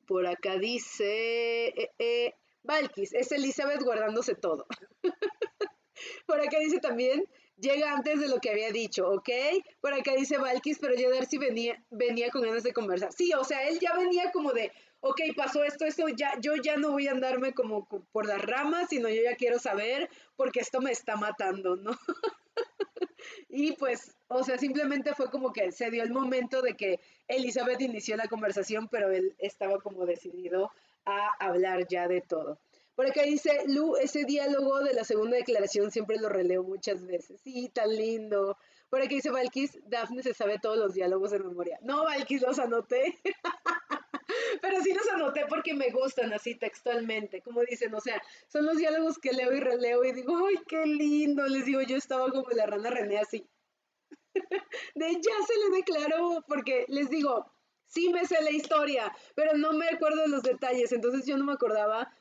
Speaker 1: Por acá dice, Valkis, es Elizabeth guardándose todo. Por acá dice también, llega antes de lo que había dicho, ¿ok? Por acá dice Valkis, pero ya Darcy venía con ganas de conversar. Sí, o sea, él ya venía como de, ok, pasó esto, ya, yo ya no voy a andarme como por las ramas, sino yo ya quiero saber porque esto me está matando, ¿no? Y pues, o sea, simplemente fue como que se dio el momento de que Elizabeth inició la conversación, pero él estaba como decidido a hablar ya de todo. Por acá dice, Lu, ese diálogo de la segunda declaración siempre lo releo muchas veces. Sí, tan lindo. Por aquí dice Valkis, Daphne se sabe todos los diálogos de memoria. No, Valkis, los anoté. Pero sí los anoté porque me gustan así textualmente, como dicen, o sea, son los diálogos que leo y releo y digo, ¡ay, qué lindo! Les digo, yo estaba como la rana René así, de ya se le declaró, porque les digo, sí me sé la historia, pero no me acuerdo de los detalles, entonces yo no me acordaba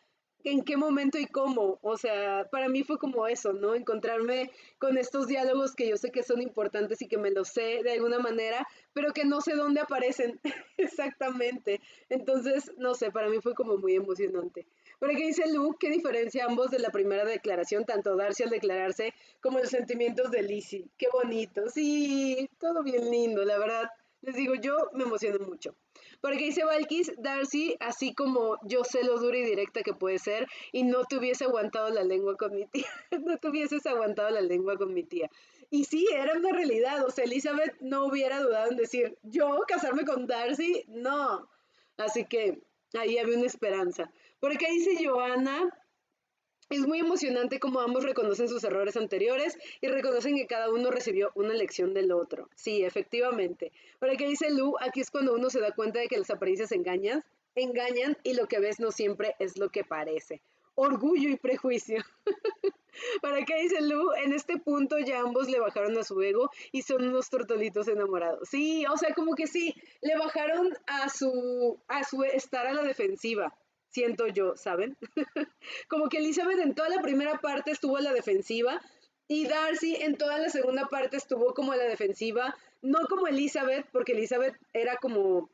Speaker 1: en qué momento y cómo, o sea, para mí fue como eso, ¿no? Encontrarme con estos diálogos que yo sé que son importantes y que me los sé de alguna manera, pero que no sé dónde aparecen exactamente. Entonces, no sé, para mí fue como muy emocionante. Por aquí dice Lu, ¿qué diferencia ambos de la primera declaración, tanto Darcy al declararse como los sentimientos de Lizzie? Qué bonito, sí, todo bien lindo, la verdad. Les digo, yo me emociono mucho. Porque dice Valkis, Darcy, así como yo sé lo dura y directa que puede ser, y no te hubiese aguantado la lengua con mi tía, no te hubieses aguantado la lengua con mi tía. Y sí, era una realidad, o sea, Elizabeth no hubiera dudado en decir, yo casarme con Darcy, no. Así que ahí había una esperanza. Por acá dice Joana, es muy emocionante como ambos reconocen sus errores anteriores y reconocen que cada uno recibió una lección del otro. Sí, efectivamente. Por aquí dice Lu, aquí es cuando uno se da cuenta de que las apariencias engañan y lo que ves no siempre es lo que parece. Orgullo y prejuicio. Por acá dice Lu, en este punto ya ambos le bajaron a su ego y son unos tortolitos enamorados. Sí, o sea, como que sí, le bajaron a su estar a la defensiva, siento yo, ¿saben? Como que Elizabeth en toda la primera parte estuvo a la defensiva y Darcy en toda la segunda parte estuvo como a la defensiva, no como Elizabeth, porque Elizabeth era como,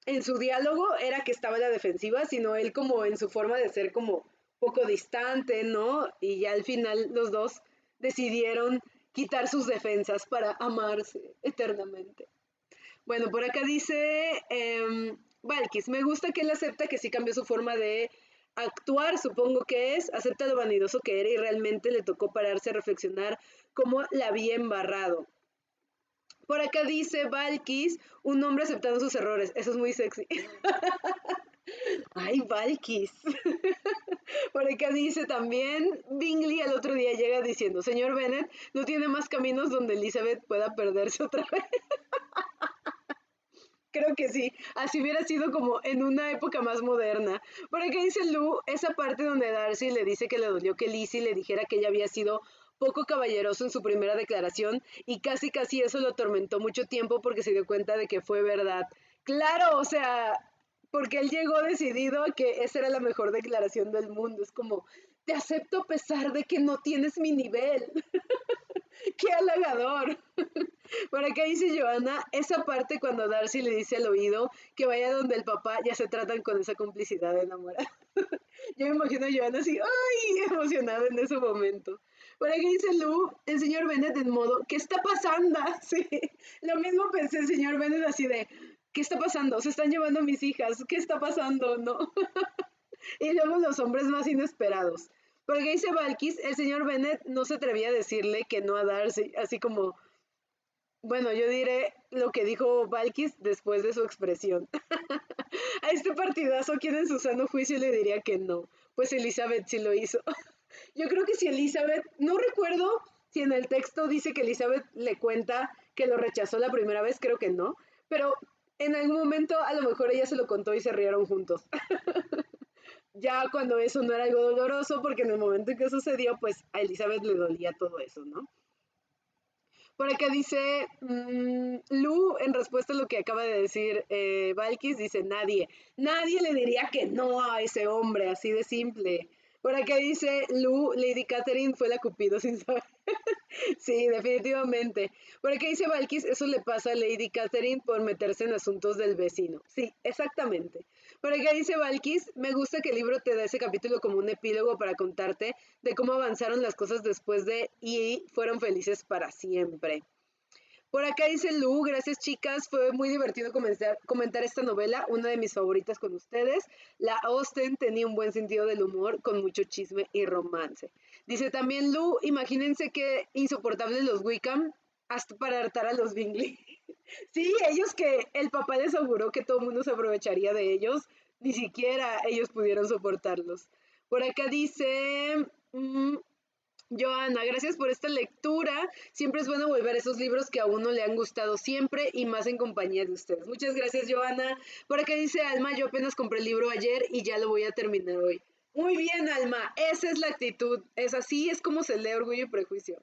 Speaker 1: en su diálogo era que estaba a la defensiva, sino él como en su forma de ser como poco distante, ¿no? Y ya al final los dos decidieron quitar sus defensas para amarse eternamente. Bueno, por acá dice Valkis, me gusta que él acepta que sí cambió su forma de actuar, supongo que es, acepta lo vanidoso que era y realmente le tocó pararse a reflexionar cómo la había embarrado. Por acá dice Valkis, un hombre aceptando sus errores, eso es muy sexy. Ay, Valkis. Por acá dice también, Bingley al otro día llega diciendo, señor Bennet, no tiene más caminos donde Elizabeth pueda perderse otra vez. Creo que sí, así hubiera sido como en una época más moderna. Por acá dice Lu, esa parte donde Darcy le dice que le dolió que Lizzie le dijera que ella había sido poco caballeroso en su primera declaración y casi eso lo atormentó mucho tiempo porque se dio cuenta de que fue verdad. Claro, o sea, porque él llegó decidido a que esa era la mejor declaración del mundo. Es como, te acepto a pesar de que no tienes mi nivel. ¡Qué halagador! Por acá dice Joana, esa parte cuando Darcy le dice al oído que vaya donde el papá, ya se tratan con esa complicidad de enamorada. Yo me imagino a Joana así, ¡ay! Emocionada en ese momento. Por aquí dice Lu, el señor Bennet en modo, ¿qué está pasando? Sí, lo mismo pensé el señor Bennet así de, ¿qué está pasando? Se están llevando a mis hijas, ¿qué está pasando? ¿No? Y luego los hombres más inesperados. Porque dice Valkis, el señor Bennet no se atrevía a decirle que no a Darcy, así como, bueno, yo diré lo que dijo Valkis después de su expresión. A este partidazo, ¿quién en su sano juicio le diría que no? Pues Elizabeth sí lo hizo. Yo creo que si Elizabeth, no recuerdo si en el texto dice que Elizabeth le cuenta que lo rechazó la primera vez, creo que no, pero en algún momento a lo mejor ella se lo contó y se rieron juntos. Ya cuando eso no era algo doloroso, porque en el momento en que sucedió, pues a Elizabeth le dolía todo eso, ¿no? Por acá dice Lu, en respuesta a lo que acaba de decir Valkis, dice nadie le diría que no a ese hombre, así de simple. Por acá dice Lu, Lady Catherine fue la Cupido sin saber. Sí, definitivamente. Por acá dice Valkis, eso le pasa a Lady Catherine por meterse en asuntos del vecino. Sí, exactamente. Por acá dice Valkis, me gusta que el libro te da ese capítulo como un epílogo para contarte de cómo avanzaron las cosas después de y fueron felices para siempre. Por acá dice Lu, gracias chicas, fue muy divertido comentar esta novela, una de mis favoritas con ustedes. La Austen tenía un buen sentido del humor, con mucho chisme y romance. Dice también Lu, imagínense qué insoportables los Wickham, hasta para hartar a los Bingley. Sí, ellos que el papá les auguró que todo el mundo se aprovecharía de ellos, ni siquiera ellos pudieron soportarlos. Por acá dice Joana, gracias por esta lectura. Siempre es bueno volver a esos libros que a uno le han gustado siempre y más en compañía de ustedes. Muchas gracias, Joana. Por acá dice Alma, yo apenas compré el libro ayer y ya lo voy a terminar hoy. Muy bien, Alma, esa es la actitud. Es así, es como se lee Orgullo y Prejuicio.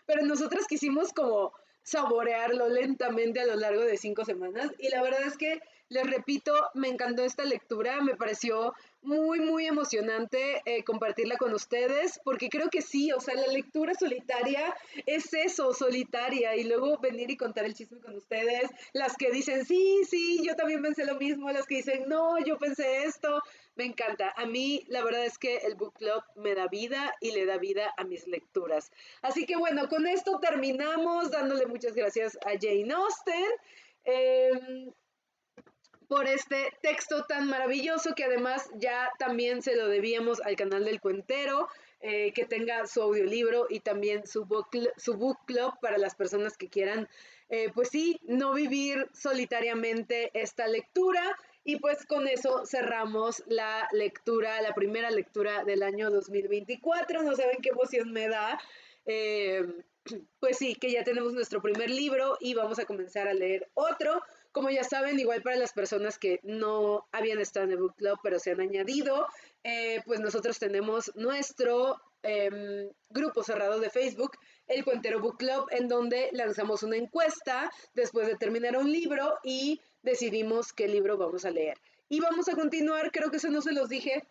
Speaker 1: Pero nosotras quisimos como saborearlo lentamente a lo largo de 5 semanas y la verdad es que les repito, me encantó esta lectura, me pareció muy emocionante compartirla con ustedes porque creo que sí, o sea, la lectura solitaria es eso, solitaria y luego venir y contar el chisme con ustedes, las que dicen sí, yo también pensé lo mismo, las que dicen no, yo pensé esto, me encanta. A mí la verdad es que el book club me da vida y le da vida a mis lecturas. Así que bueno, con esto terminamos dándole muchas gracias a Jane Austen por este texto tan maravilloso que además ya también se lo debíamos al canal del Cuentero, que tenga su audiolibro y también su book club para las personas que quieran, pues sí, no vivir solitariamente esta lectura. Y pues con eso cerramos la lectura, la primera lectura del año 2024. No saben qué emoción me da. Eh, pues sí, que ya tenemos nuestro primer libro y vamos a comenzar a leer otro. Como ya saben, igual para las personas que no habían estado en el book club, pero se han añadido, pues nosotros tenemos nuestro grupo cerrado de Facebook, el Cuentero Book Club, en donde lanzamos una encuesta después de terminar un libro y decidimos qué libro vamos a leer. Y vamos a continuar, creo que eso no se los dije,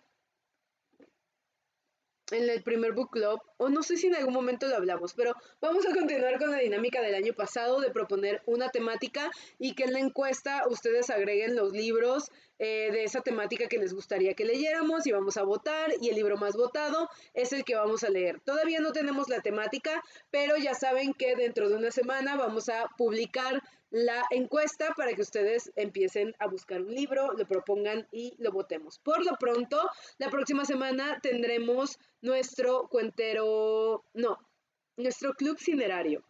Speaker 1: en el primer book club, o no sé si en algún momento lo hablamos, pero vamos a continuar con la dinámica del año pasado de proponer una temática y que en la encuesta ustedes agreguen los libros de esa temática que les gustaría que leyéramos y vamos a votar y el libro más votado es el que vamos a leer. Todavía no tenemos la temática, pero ya saben que dentro de una semana vamos a publicar la encuesta para que ustedes empiecen a buscar un libro, lo propongan y lo votemos. Por lo pronto, la próxima semana tendremos nuestro cuentero, no, nuestro club cinerario.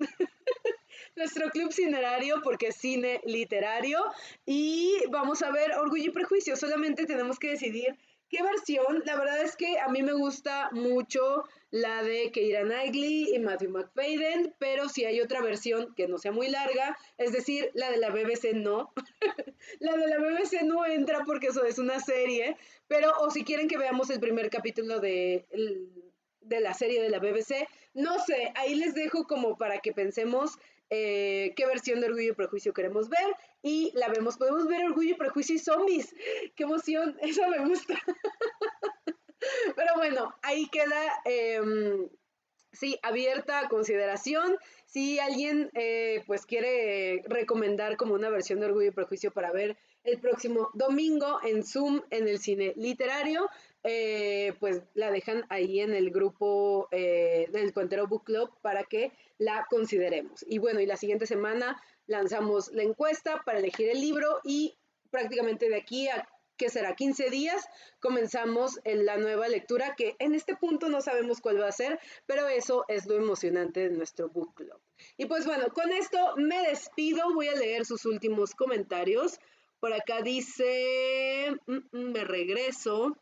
Speaker 1: Nuestro club cinerario porque es cine literario y vamos a ver Orgullo y Prejuicio. Solamente tenemos que decidir qué versión. La verdad es que a mí me gusta mucho la de Keira Knightley y Matthew McFadden, pero si hay otra versión que no sea muy larga, es decir, la de la BBC no. La de la BBC no entra porque eso es una serie, pero o si quieren que veamos el primer capítulo de la serie de la BBC, no sé, ahí les dejo como para que pensemos qué versión de Orgullo y Prejuicio queremos ver y la vemos. Podemos ver Orgullo y Prejuicio y Zombies. ¡Qué emoción! Eso me gusta. Pero bueno, ahí queda sí, abierta a consideración. Si alguien pues quiere recomendar como una versión de Orgullo y Prejuicio para ver el próximo domingo en Zoom en el cine literario, pues la dejan ahí en el grupo del Cuentero Book Club para que la consideremos. Y bueno, y la siguiente semana lanzamos la encuesta para elegir el libro y prácticamente de aquí a que será 15 días, comenzamos en la nueva lectura, que en este punto no sabemos cuál va a ser, pero eso es lo emocionante de nuestro book club. Y pues bueno, con esto me despido, voy a leer sus últimos comentarios. Por acá dice, me regreso.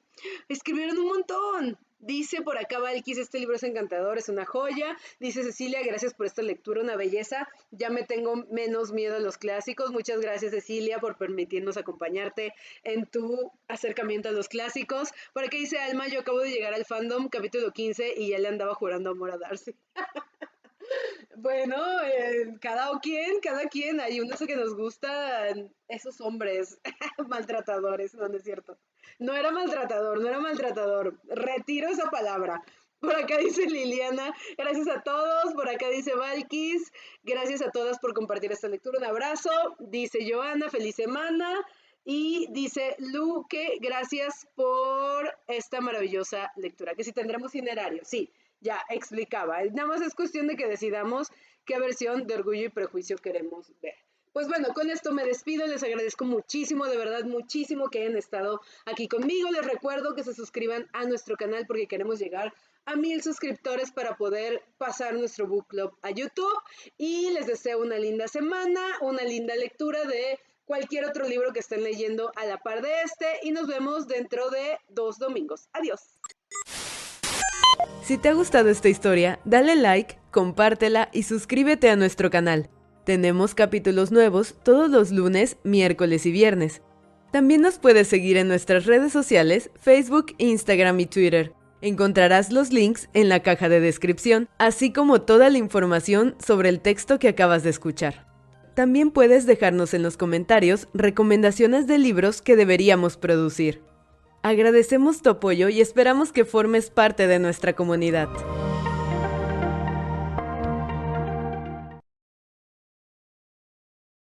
Speaker 1: Escribieron un montón. Dice por acá Valkis, este libro es encantador, es una joya. Dice Cecilia, gracias por esta lectura, una belleza. Ya me tengo menos miedo a los clásicos. Muchas gracias Cecilia por permitirnos acompañarte en tu acercamiento a los clásicos. Por aquí dice Alma, yo acabo de llegar al fandom, capítulo 15, y ya le andaba jurando amor a Darcy. Bueno, cada quien, hay unos que nos gustan esos hombres maltratadores, no, no es cierto. No era maltratador, no era maltratador. Retiro esa palabra. Por acá dice Liliana, gracias a todos. Por acá dice Valkis, gracias a todas por compartir esta lectura. Un abrazo. Dice Joana, feliz semana. Y dice Lu que gracias por esta maravillosa lectura. Que si tendremos itinerario, sí, ya explicaba. Nada más es cuestión de que decidamos qué versión de Orgullo y Prejuicio queremos ver. Pues bueno, con esto me despido, les agradezco muchísimo, de verdad muchísimo que hayan estado aquí conmigo. Les recuerdo que se suscriban a nuestro canal porque queremos llegar a 1000 suscriptores para poder pasar nuestro book club a YouTube. Y les deseo una linda semana, una linda lectura de cualquier otro libro que estén leyendo a la par de este y nos vemos dentro de 2 domingos. Adiós.
Speaker 2: Si te ha gustado esta historia, dale like, compártela y suscríbete a nuestro canal. Tenemos capítulos nuevos todos los lunes, miércoles y viernes. También nos puedes seguir en nuestras redes sociales, Facebook, Instagram y Twitter. Encontrarás los links en la caja de descripción, así como toda la información sobre el texto que acabas de escuchar. También puedes dejarnos en los comentarios recomendaciones de libros que deberíamos producir. Agradecemos tu apoyo y esperamos que formes parte de nuestra comunidad.